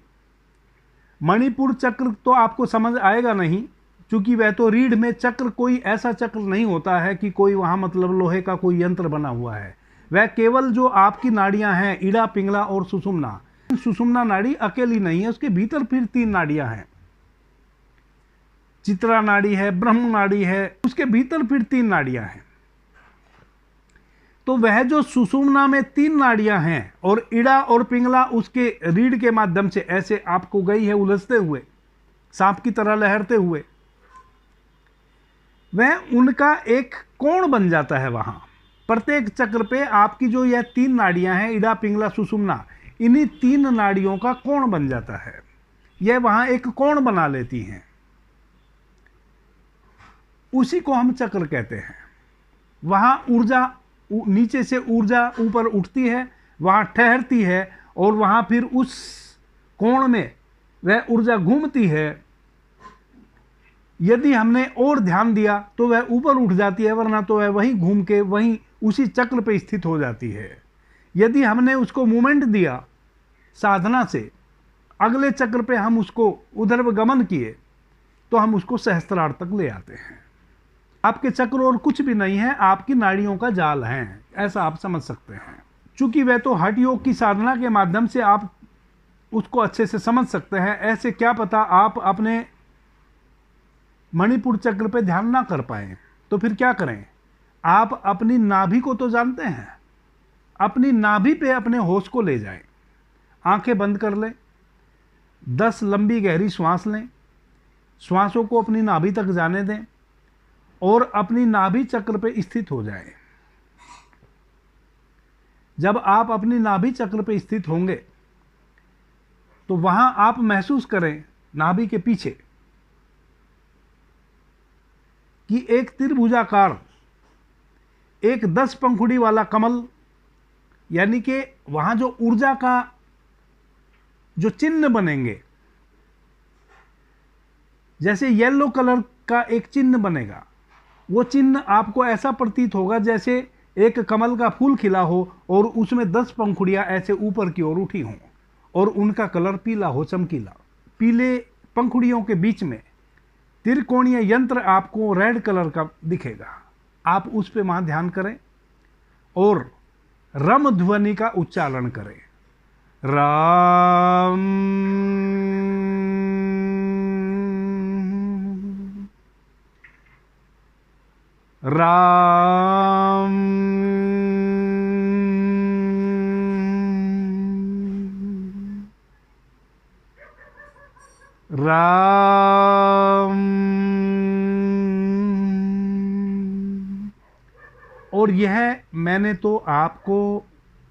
मणिपुर चक्र तो आपको समझ आएगा नहीं, क्योंकि वह तो रीढ़ में चक्र, कोई ऐसा चक्र नहीं होता है कि कोई वहां मतलब लोहे का कोई यंत्र बना हुआ है। वह केवल जो आपकी नाड़ियां हैं, इड़ा, पिंगला और सुषुम्ना। सुषुम्ना नाड़ी अकेली नहीं है, उसके भीतर फिर 3 नाड़ियां हैं। चित्रा नाड़ी है, ब्रह्म नाड़ी है, उसके भीतर फिर 3 नाड़ियां हैं। तो वह जो सुषुम्ना में 3 नाड़ियां हैं और इड़ा और पिंगला उसके रीढ़ के माध्यम से ऐसे आपको गई है उलझते हुए, सांप की तरह लहरते हुए, वह उनका एक कोण बन जाता है। वहां प्रत्येक चक्र पे आपकी जो यह 3 नाड़ियां हैं, इड़ा, पिंगला, सुषुम्ना, इन्हीं 3 नाड़ियों का कोण बन जाता है। यह वहां एक कोण बना लेती हैं, उसी को हम चक्र कहते हैं। वहां ऊर्जा नीचे से ऊर्जा ऊपर उठती है, वहां ठहरती है और वहां फिर उस कोण में वह ऊर्जा घूमती है। यदि हमने और ध्यान दिया तो वह ऊपर उठ जाती है, वरना तो वह वहीं घूम के वहीं उसी चक्र पे स्थित हो जाती है। यदि हमने उसको मूवमेंट दिया साधना से, अगले चक्र पे हम उसको उधर गमन किए तो हम उसको सहस्त्रार तक ले आते हैं। आपके चक्र और कुछ भी नहीं है, आपकी नाड़ियों का जाल है, ऐसा आप समझ सकते हैं। चूंकि वह तो हठ योग की साधना के माध्यम से आप उसको अच्छे से समझ सकते हैं। ऐसे क्या पता आप अपने मणिपुर चक्र पे ध्यान ना कर पाए, तो फिर क्या करें? आप अपनी नाभि को तो जानते हैं, अपनी नाभि पे अपने होश को ले जाएं। आंखें बंद कर लें, 10 लंबी गहरी श्वास लें, श्वासों को अपनी नाभि तक जाने दें और अपनी नाभि चक्र पे स्थित हो जाएं। जब आप अपनी नाभि चक्र पे स्थित होंगे तो वहां आप महसूस करें नाभि के पीछे कि एक त्रिभुजाकार, एक 10 पंखुड़ी वाला कमल, यानी कि वहां जो ऊर्जा का जो चिन्ह बनेंगे, जैसे येलो कलर का एक चिन्ह बनेगा, वो चिन्ह आपको ऐसा प्रतीत होगा जैसे एक कमल का फूल खिला हो और उसमें 10 पंखुड़ियां ऐसे ऊपर की ओर उठी हों और उनका कलर पीला हो, चमकीला। पीले पंखुड़ियों के बीच में त्रिकोणीय यंत्र आपको रेड कलर का दिखेगा, आप उस पे वहां ध्यान करें और रम ध्वनि का उच्चारण करें। राम, राम, राम। और यह मैंने तो आपको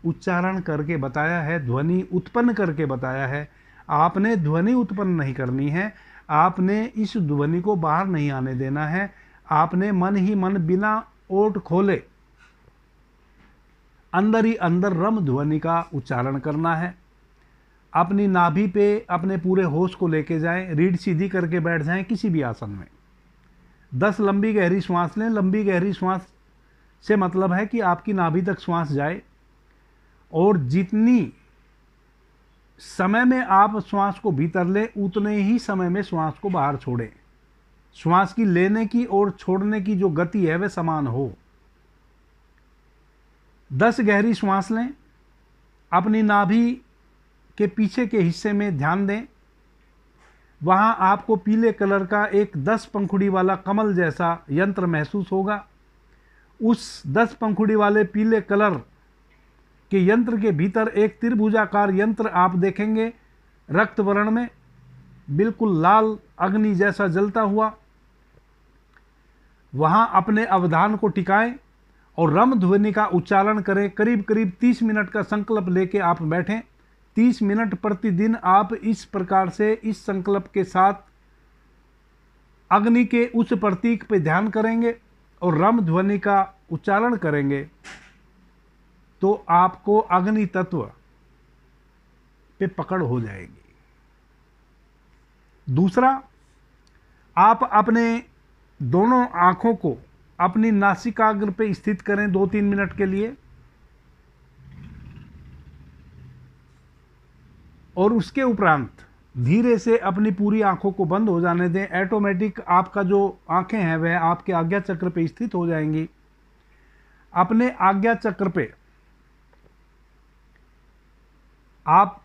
उच्चारण करके बताया है, ध्वनि उत्पन्न करके बताया है। आपने ध्वनि उत्पन्न नहीं करनी है, आपने इस ध्वनि को बाहर नहीं आने देना है। आपने मन ही मन बिना ओट खोले अंदर ही अंदर रम ध्वनि का उच्चारण करना है। अपनी नाभि पे अपने पूरे होश को लेके जाएं, रीढ़ सीधी करके बैठ जाएं किसी भी आसन में। 10 लंबी गहरी श्वास लें। लंबी गहरी श्वास से मतलब है कि आपकी नाभि तक श्वास जाए और जितनी समय में आप श्वास को भीतर लें उतने ही समय में श्वास को बाहर छोड़ें। श्वास की लेने की और छोड़ने की जो गति है वह समान हो। 10 गहरी श्वास लें। अपनी नाभि के पीछे के हिस्से में ध्यान दें, वहां आपको पीले कलर का एक 10 पंखुड़ी वाला कमल जैसा यंत्र महसूस होगा। उस 10 पंखुड़ी वाले पीले कलर के यंत्र के भीतर एक त्रिभुजाकार यंत्र आप देखेंगे, रक्त वर्ण में बिल्कुल लाल अग्नि जैसा जलता हुआ। वहां अपने अवधान को टिकाएं और रम ध्वनि का उच्चारण करें। करीब करीब 30 मिनट का संकल्प लेके आप बैठें। 30 मिनट प्रतिदिन आप इस प्रकार से इस संकल्प के साथ अग्नि के उस प्रतीक पे ध्यान करेंगे और रम ध्वनि का उच्चारण करेंगे तो आपको अग्नि तत्व पे पकड़ हो जाएगी। दूसरा, आप अपने दोनों आंखों को अपनी नासिकाग्र पे स्थित करें 2-3 मिनट के लिए और उसके उपरांत धीरे से अपनी पूरी आंखों को बंद हो जाने दें। ऑटोमेटिक आपका जो आंखें हैं वह आपके आज्ञा चक्र पे स्थित हो जाएंगी। अपने आज्ञा चक्र पे आप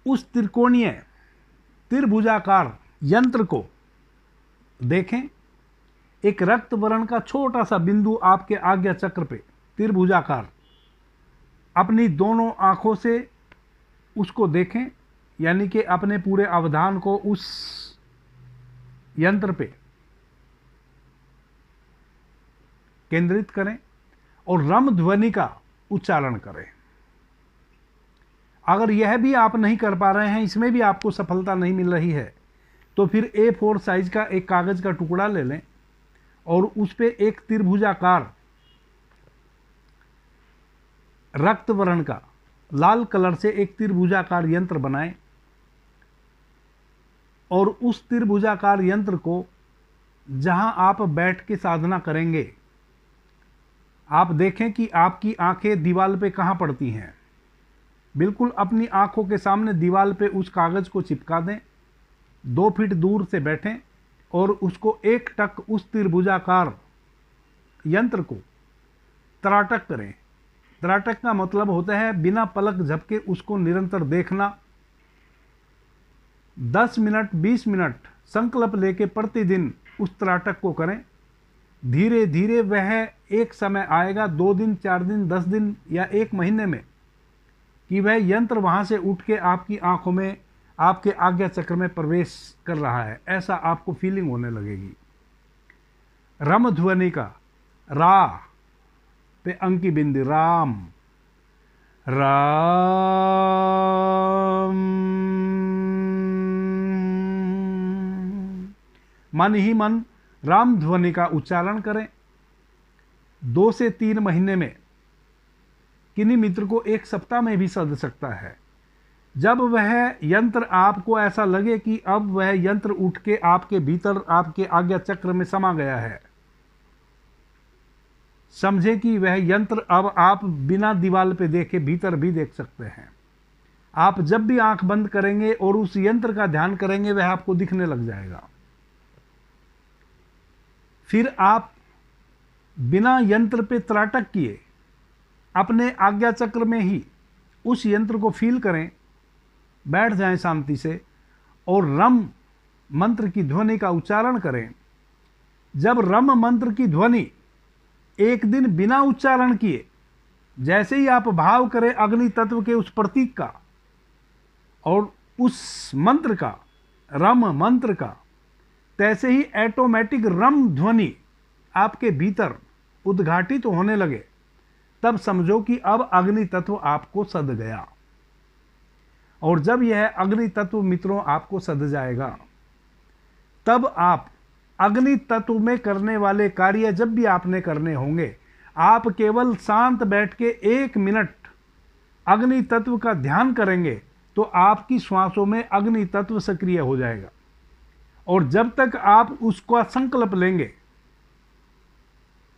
उस त्रिकोणीय त्रिभुजाकार यंत्र को देखें। एक रक्त वर्ण का छोटा सा बिंदु आपके आज्ञा चक्र पे त्रिभुजाकार, अपनी दोनों आंखों से उसको देखें, यानी कि अपने पूरे अवधान को उस यंत्र पे केंद्रित करें और रम ध्वनि का उच्चारण करें। अगर यह भी आप नहीं कर पा रहे हैं, इसमें भी आपको सफलता नहीं मिल रही है, तो फिर A4 साइज का एक कागज का टुकड़ा ले लें और उस पे एक त्रिभुजाकार रक्त वर्ण का लाल कलर से एक त्रिभुजाकार यंत्र बनाएं और उस त्रिभुजाकार यंत्र को जहां आप बैठ के साधना करेंगे, आप देखें कि आपकी आंखें दीवार पे कहां पड़ती हैं। बिल्कुल अपनी आंखों के सामने दीवार पे उस कागज को चिपका दें। 2 फीट दूर से बैठें और उसको एक टक उस त्रिभुजाकार यंत्र को त्राटक करें। त्राटक का मतलब होता है बिना पलक झपके उसको निरंतर देखना। 10 मिनट 20 मिनट संकल्प लेके प्रतिदिन उस त्राटक को करें। धीरे धीरे वह एक समय आएगा, 2 दिन 4 दिन 10 दिन या 1 महीने में, कि वह यंत्र वहां से उठ के आपकी आंखों में, आपके आज्ञा चक्र में प्रवेश कर रहा है, ऐसा आपको फीलिंग होने लगेगी। रम ध्वनि का रा पे अंकी बिंदी, राम राम। मन ही मन राम ध्वनि का उच्चारण करें। 2 से 3 महीने में, किन्हीं मित्र को 1 सप्ताह में भी सध सकता है। जब वह यंत्र आपको ऐसा लगे कि अब वह यंत्र उठ के आपके भीतर, आपके आज्ञा चक्र में समा गया है, समझे कि वह यंत्र अब आप बिना दीवार पे देखे भीतर भी देख सकते हैं। आप जब भी आंख बंद करेंगे और उस यंत्र का ध्यान करेंगे वह आपको दिखने लग जाएगा। फिर आप बिना यंत्र पे त्राटक किए अपने आज्ञा चक्र में ही उस यंत्र को फील करें, बैठ जाएं शांति से और रम मंत्र की ध्वनि का उच्चारण करें। जब रम मंत्र की ध्वनि एक दिन बिना उच्चारण किए जैसे ही आप भाव करें अग्नि तत्व के उस प्रतीक का और उस मंत्र का, रम मंत्र का, तैसे ही ऑटोमेटिक रम ध्वनि आपके भीतर उद्घाटित होने लगे, तब समझो कि अब अग्नि तत्व आपको सद गया। और जब यह अग्नि तत्व मित्रों आपको सद जाएगा, तब आप अग्नि तत्व में करने वाले कार्य जब भी आपने करने होंगे, आप केवल शांत बैठ के 1 मिनट अग्नि तत्व का ध्यान करेंगे तो आपकी श्वासों में अग्नि तत्व सक्रिय हो जाएगा। और जब तक आप उसका संकल्प लेंगे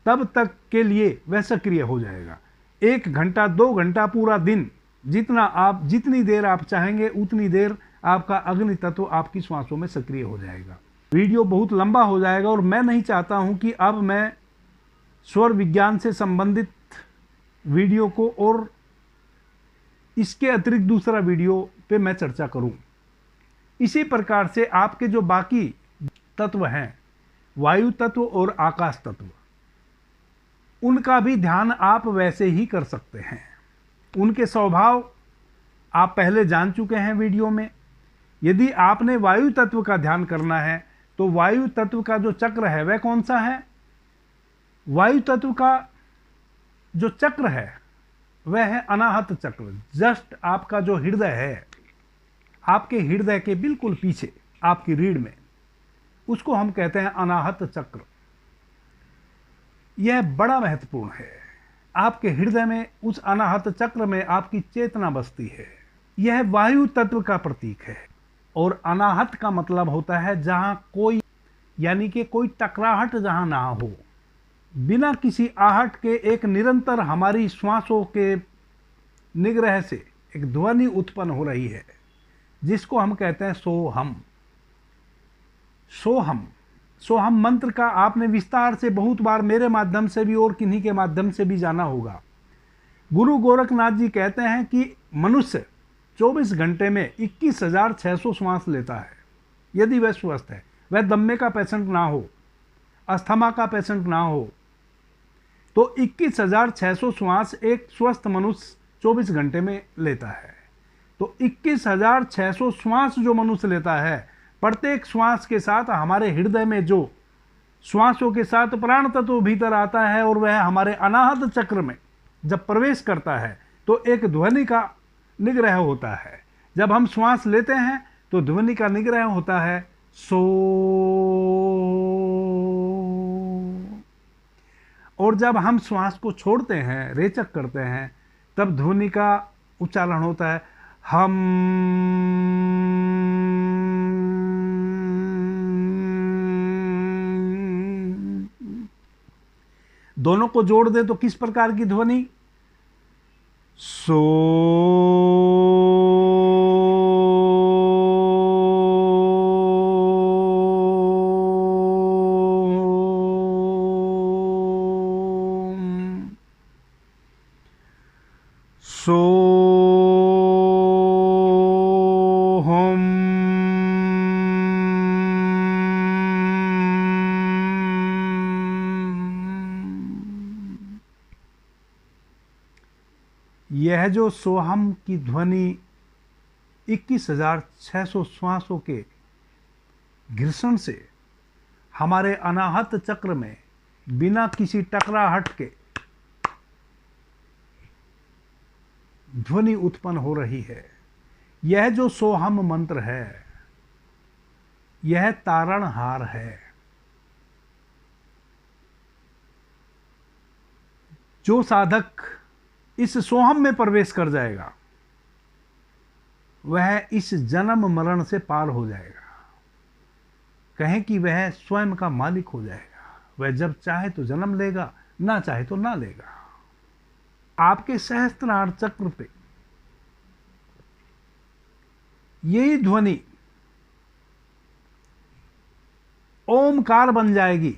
तब तक के लिए वह सक्रिय हो जाएगा। 1 घंटा 2 घंटा पूरा दिन, जितनी देर आप चाहेंगे उतनी देर आपका अग्नि तत्व आपकी श्वासों में सक्रिय हो जाएगा। वीडियो बहुत लंबा हो जाएगा और मैं नहीं चाहता हूं कि अब मैं स्वर विज्ञान से संबंधित वीडियो को और इसके अतिरिक्त दूसरा वीडियो पे मैं चर्चा करूं। इसी प्रकार से आपके जो बाकी तत्व हैं, वायु तत्व और आकाश तत्व, उनका भी ध्यान आप वैसे ही कर सकते हैं। उनके स्वभाव आप पहले जान चुके हैं वीडियो में। यदि आपने वायु तत्व का ध्यान करना है तो वायु तत्व का जो चक्र है वह कौन सा है? वायु तत्व का जो चक्र है वह है अनाहत चक्र। जस्ट आपका जो हृदय है, आपके हृदय के बिल्कुल पीछे आपकी रीढ़ में, उसको हम कहते हैं अनाहत चक्र। यह बड़ा महत्वपूर्ण है। आपके हृदय में उस अनाहत चक्र में आपकी चेतना बसती है। यह वायु तत्व का प्रतीक है। और अनाहत का मतलब होता है जहां कोई, यानी कि कोई टकराहट जहां ना हो, बिना किसी आहट के एक निरंतर हमारी श्वासों के निग्रह से एक ध्वनि उत्पन्न हो रही है, जिसको हम कहते हैं सोहम। सोहम, सोहम मंत्र का आपने विस्तार से बहुत बार मेरे माध्यम से भी और किन्हीं के माध्यम से भी जाना होगा। गुरु गोरखनाथ जी कहते हैं कि मनुष्य 24 घंटे में 21,600 श्वास लेता है, यदि वह स्वस्थ है, वह दम्मे का पेशेंट ना हो, अस्थमा का पेशेंट ना हो, तो 21,600 श्वास एक स्वस्थ मनुष्य 24 घंटे में लेता है। तो 21,600 श्वास जो मनुष्य लेता है, प्रत्येक श्वास के साथ हमारे हृदय में जो श्वासों के साथ प्राण तत्व भीतर आता है और वह हमारे अनाहत चक्र में जब प्रवेश करता है तो एक ध्वनि का निग्रह होता है। जब हम श्वास लेते हैं तो ध्वनि का निग्रह होता है सो, और जब हम श्वास को छोड़ते हैं, रेचक करते हैं, तब ध्वनि का उच्चारण होता है हम। दोनों को जोड़ दें तो किस प्रकार की ध्वनि? सो। सो हम। यह जो सोहम की ध्वनि 21,600 श्वासों के घर्षण से हमारे अनाहत चक्र में बिना किसी टकराहट के ध्वनि उत्पन्न हो रही है, यह जो सोहम मंत्र है, यह तारणहार है। जो साधक इस सोहम में प्रवेश कर जाएगा वह इस जन्म मरण से पार हो जाएगा। कहें कि वह स्वयं का मालिक हो जाएगा। वह जब चाहे तो जन्म लेगा, ना चाहे तो ना लेगा। आपके सहस्त्रार चक्र पे यही ध्वनि ओमकार बन जाएगी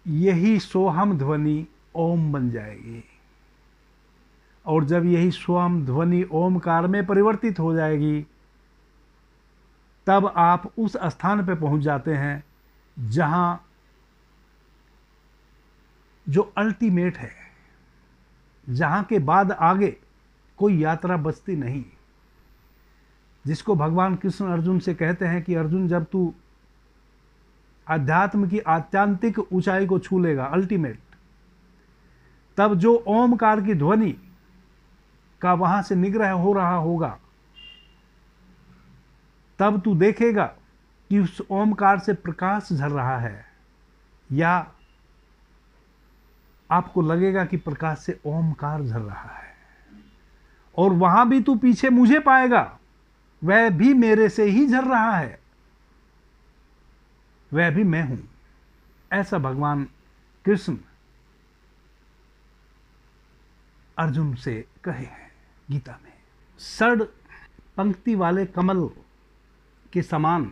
यही सोहम ध्वनि ओम बन जाएगी। और जब यही सोहम ध्वनि ओमकार में परिवर्तित हो जाएगी, तब आप उस स्थान पे पहुंच जाते हैं जहां जो अल्टीमेट है, जहां के बाद आगे कोई यात्रा बचती नहीं, जिसको भगवान कृष्ण अर्जुन से कहते हैं कि अर्जुन, जब तू अध्यात्म की आत्यांतिक ऊंचाई को छू लेगा, अल्टीमेट, तब जो ओमकार की ध्वनि का वहां से निग्रह हो रहा होगा, तब तू देखेगा कि उस ओमकार से प्रकाश झर रहा है, या आपको लगेगा कि प्रकाश से ओमकार झर रहा है। और वहां भी तू पीछे मुझे पाएगा, वह भी मेरे से ही झर रहा है, वह भी मैं हूं। ऐसा भगवान कृष्ण अर्जुन से कहे हैं गीता में। षड पंक्ति वाले कमल के समान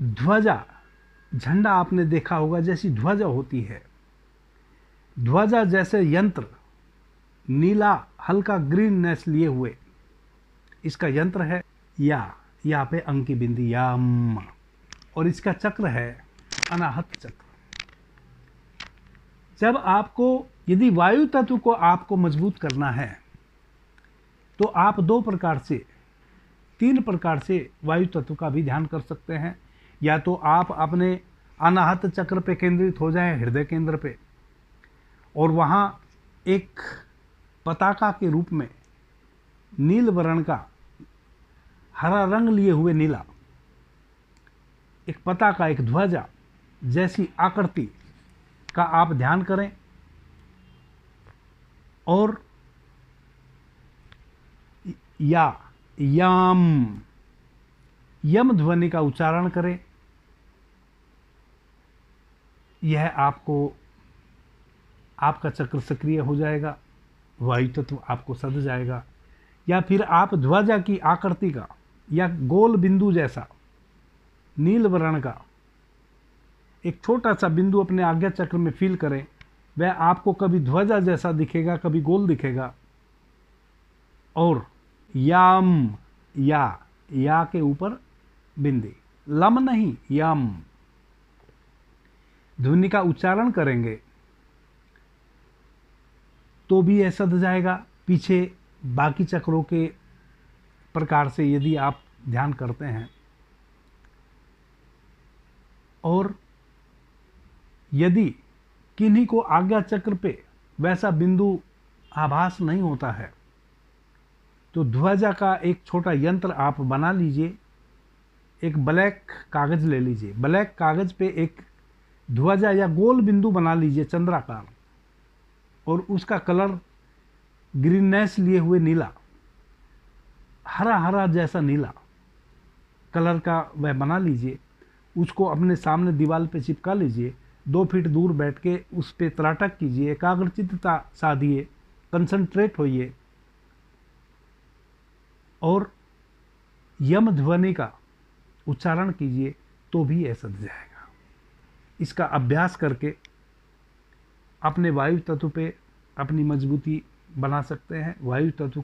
ध्वजा, झंडा आपने देखा होगा, जैसी ध्वजा होती है, ध्वजा जैसे यंत्र, नीला हल्का ग्रीननेस लिए हुए इसका यंत्र है, या यहाँ पे अंक की बिंदी याम, और इसका चक्र है अनाहत चक्र। जब आपको, यदि वायु तत्व को आपको मजबूत करना है, तो आप 2 प्रकार से, 3 प्रकार से वायु तत्व का भी ध्यान कर सकते हैं। या तो आप अपने अनाहत चक्र पे केंद्रित हो जाएं, हृदय केंद्र पे, और वहाँ एक पताका के रूप में नील वर्ण का, हरा रंग लिए हुए नीला, एक पताका, एक ध्वजा जैसी आकृति का आप ध्यान करें, और या याम, यम ध्वनि का उच्चारण करें। यह आपको, आपका चक्र सक्रिय हो जाएगा, वायु तत्व आपको सध जाएगा। या फिर आप ध्वजा की आकृति का, या गोल बिंदु जैसा नील वर्ण का एक छोटा सा बिंदु अपने आज्ञा चक्र में फील करें। वह आपको कभी ध्वजा जैसा दिखेगा, कभी गोल दिखेगा। और याम, या के ऊपर बिंदी, लम नहीं, याम ध्वनि का उच्चारण करेंगे तो भी यह सध जाएगा। पीछे बाकी चक्रों के प्रकार से यदि आप ध्यान करते हैं, और यदि किन्हीं को आज्ञा चक्र पे वैसा बिंदु आभास नहीं होता है, तो ध्वजा का एक छोटा यंत्र आप बना लीजिए। एक ब्लैक कागज ले लीजिए, ब्लैक कागज पे एक ध्वजा या गोल बिंदु बना लीजिए चंद्राकार, और उसका कलर ग्रीननेस लिए हुए नीला, हरा हरा जैसा नीला कलर का वह बना लीजिए। उसको अपने सामने दीवार पे चिपका लीजिए। 2 फीट दूर बैठ के उस पे त्राटक कीजिए, एकाग्रचित्तता साधिए, कंसंट्रेट होइए, और यम ध्वनि का उच्चारण कीजिए, तो भी ऐसा जाएगा। इसका अभ्यास करके अपने वायु तत्व पे अपनी मजबूती बना सकते हैं, वायु तत्व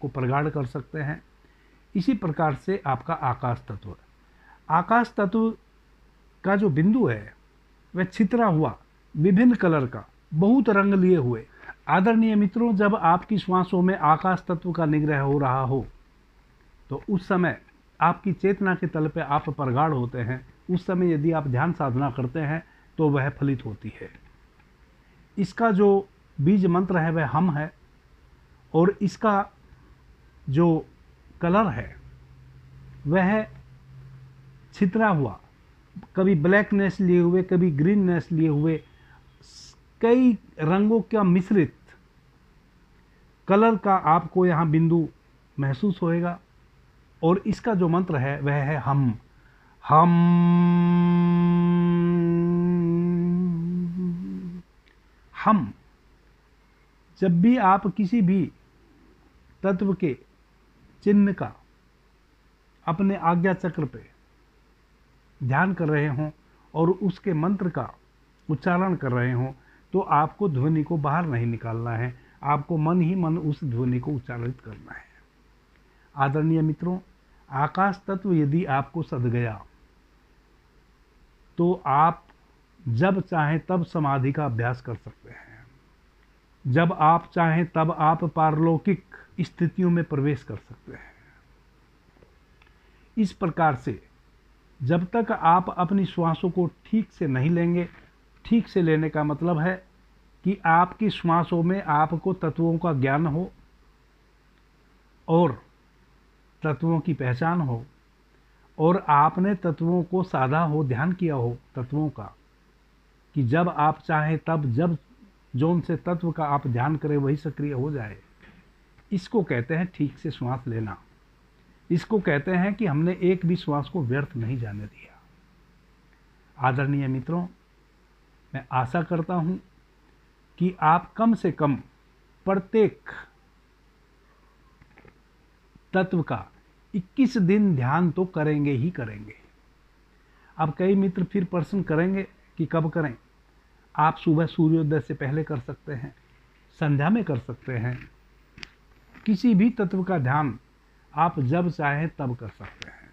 को प्रगाढ़ कर सकते हैं। इसी प्रकार से आपका आकाश तत्व, आकाश तत्व का जो बिंदु है वह छितरा हुआ, विभिन्न कलर का, बहुत रंग लिए हुए। आदरणीय मित्रों, जब आपकी श्वासों में आकाश तत्व का निग्रह हो रहा हो, तो उस समय आपकी चेतना के तल पे आप प्रगाढ़ होते हैं। उस समय यदि आप ध्यान साधना करते हैं तो वह फलित होती है। इसका जो बीज मंत्र है वह हम है, और इसका जो कलर है वह छितरा हुआ, कभी ब्लैकनेस लिए हुए, कभी ग्रीननेस लिए हुए, कई रंगों का मिश्रित कलर का आपको यहाँ बिंदु महसूस होएगा। और इसका जो मंत्र है वह है हम। हम जब भी आप किसी भी तत्व के चिन्ह का अपने आज्ञा चक्र पे ध्यान कर रहे हों और उसके मंत्र का उच्चारण कर रहे हों, तो आपको ध्वनि को बाहर नहीं निकालना है, आपको मन ही मन उस ध्वनि को उच्चारित करना है। आदरणीय मित्रों, आकाश तत्व यदि आपको सध गया तो आप जब चाहें तब समाधि का अभ्यास कर सकते हैं। जब आप चाहें तब आप पारलौकिक स्थितियों में प्रवेश कर सकते हैं। इस प्रकार से जब तक आप अपनी श्वासों को ठीक से नहीं लेंगे, ठीक से लेने का मतलब है कि आपकी श्वासों में आपको तत्वों का ज्ञान हो और तत्वों की पहचान हो और आपने तत्वों को साधा हो, ध्यान किया हो तत्वों का, कि जब आप चाहें तब जब जोन से तत्व का आप ध्यान करें वही सक्रिय हो जाए। इसको कहते हैं ठीक से श्वास लेना। इसको कहते हैं कि हमने एक भी श्वास को व्यर्थ नहीं जाने दिया। आदरणीय मित्रों, मैं आशा करता हूं कि आप कम से कम प्रत्येक तत्व का 21 दिन ध्यान तो करेंगे ही करेंगे। अब कई मित्र फिर प्रश्न करेंगे कि कब करें। आप सुबह सूर्योदय से पहले कर सकते हैं, संध्या में कर सकते हैं, किसी भी तत्व का ध्यान आप जब चाहें तब कर सकते हैं।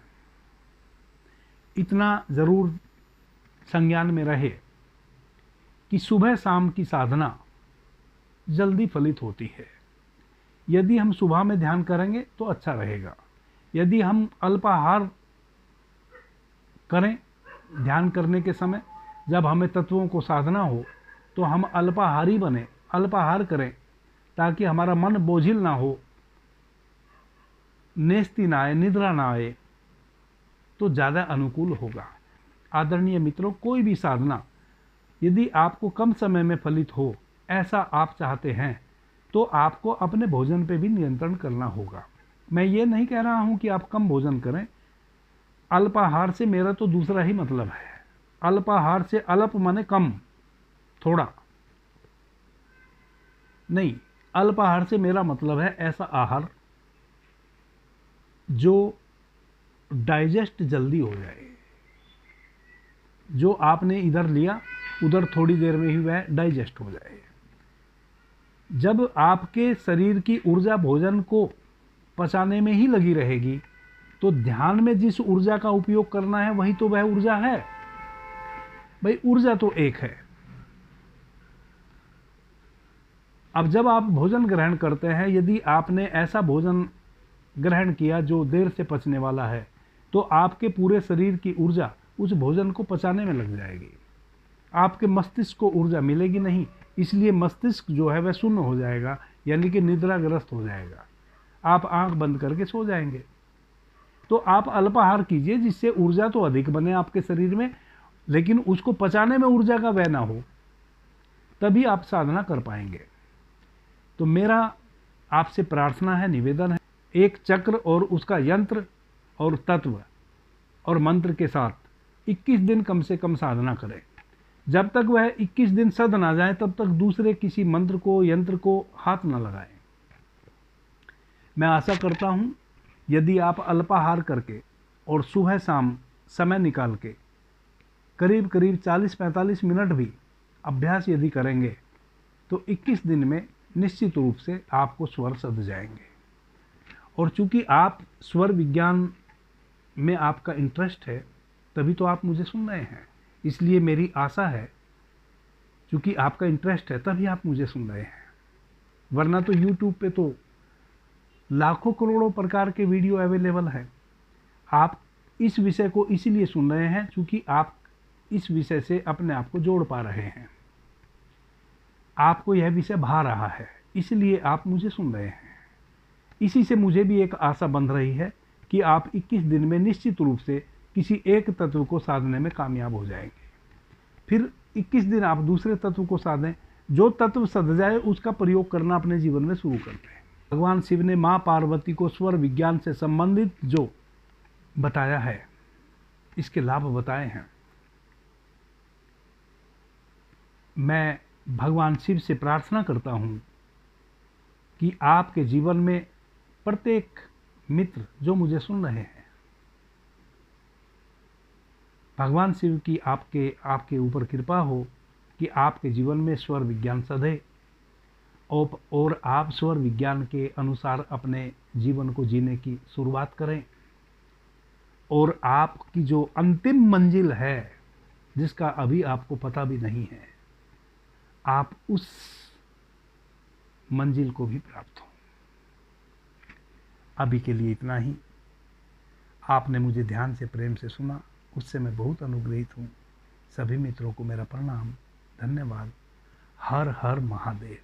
इतना जरूर संज्ञान में रहे कि सुबह शाम की साधना जल्दी फलित होती है। यदि हम सुबह में ध्यान करेंगे तो अच्छा रहेगा। यदि हम अल्पाहार करें ध्यान करने के समय, जब हमें तत्वों को साधना हो, तो हम अल्पाहारी बने, अल्पाहार करें, ताकि हमारा मन बोझिल ना हो, नेस्ती ना आए, निद्रा ना आए, तो ज़्यादा अनुकूल होगा। आदरणीय मित्रों, कोई भी साधना यदि आपको कम समय में फलित हो, ऐसा आप चाहते हैं, तो आपको अपने भोजन पे भी नियंत्रण करना होगा। मैं ये नहीं कह रहा हूं कि आप कम भोजन करें। अल्पाहार से मेरा तो दूसरा ही मतलब है। अल्पाहार से अल्प माने कम, थोड़ा नहीं। अल्पाहार से मेरा मतलब है ऐसा आहार जो डाइजेस्ट जल्दी हो जाए। जो आपने इधर लिया उधर थोड़ी देर में ही वह डाइजेस्ट हो जाए। जब आपके शरीर की ऊर्जा भोजन को पचाने में ही लगी रहेगी, तो ध्यान में जिस ऊर्जा का उपयोग करना है वही तो वह ऊर्जा है। भाई ऊर्जा तो एक है। अब जब आप भोजन ग्रहण करते हैं, यदि आपने ऐसा भोजन ग्रहण किया जो देर से पचने वाला है, तो आपके पूरे शरीर की ऊर्जा उस भोजन को पचाने में लग जाएगी। आपके मस्तिष्क को ऊर्जा मिलेगी नहीं, इसलिए मस्तिष्क जो है वह शून्य हो जाएगा, यानी कि निद्राग्रस्त हो जाएगा। आप आंख बंद करके सो जाएंगे। तो आप अल्पाहार कीजिए जिससे ऊर्जा तो अधिक बने आपके शरीर में, लेकिन उसको पचाने में ऊर्जा का व्यय ना हो, तभी आप साधना कर पाएंगे। तो मेरा आपसे प्रार्थना है, निवेदन है, एक चक्र और उसका यंत्र और तत्व और मंत्र के साथ 21 दिन कम से कम साधना करें। जब तक वह 21 दिन सध ना जाए तब तक दूसरे किसी मंत्र को, यंत्र को हाथ न लगाएं। मैं आशा करता हूं यदि आप अल्पाहार करके और सुबह शाम समय निकाल के करीब करीब 40-45 मिनट भी अभ्यास यदि करेंगे, तो 21 दिन में निश्चित रूप से आपको स्वर सध जाएंगे। और चूंकि आप स्वर विज्ञान में आपका इंटरेस्ट है, तभी तो आप मुझे सुन रहे हैं। इसलिए मेरी आशा है, चूंकि आपका इंटरेस्ट है तभी आप मुझे सुन रहे हैं। वरना तो YouTube पे तो लाखों करोड़ों प्रकार के वीडियो अवेलेबल हैं। आप इस विषय को इसीलिए सुन रहे हैं क्योंकि आप इस विषय से अपने आप को जोड़ पा रहे हैं। आपको यह विषय भा रहा है, इसलिए आप मुझे सुन रहे हैं। इसी से मुझे भी एक आशा बंध रही है कि आप 21 दिन में निश्चित रूप से किसी एक तत्व को साधने में कामयाब हो जाएंगे। फिर 21 दिन आप दूसरे तत्व को साधें, जो तत्व सध जाए उसका प्रयोग करना अपने जीवन में शुरू करते हैं। भगवान शिव ने मां पार्वती को स्वर विज्ञान से संबंधित जो बताया है, इसके लाभ बताए हैं। मैं भगवान शिव से प्रार्थना करता हूं कि आपके जीवन में प्रत्येक मित्र जो मुझे सुन रहे हैं, भगवान शिव की आपके ऊपर कृपा हो कि आपके जीवन में स्वर विज्ञान सधे और आप स्वर विज्ञान के अनुसार अपने जीवन को जीने की शुरुआत करें, और आपकी जो अंतिम मंजिल है जिसका अभी आपको पता भी नहीं है, आप उस मंजिल को भी प्राप्त हो। अभी के लिए इतना ही। आपने मुझे ध्यान से प्रेम से सुना, उससे मैं बहुत अनुग्रहित हूँ। सभी मित्रों को मेरा प्रणाम, धन्यवाद। हर हर महादेव।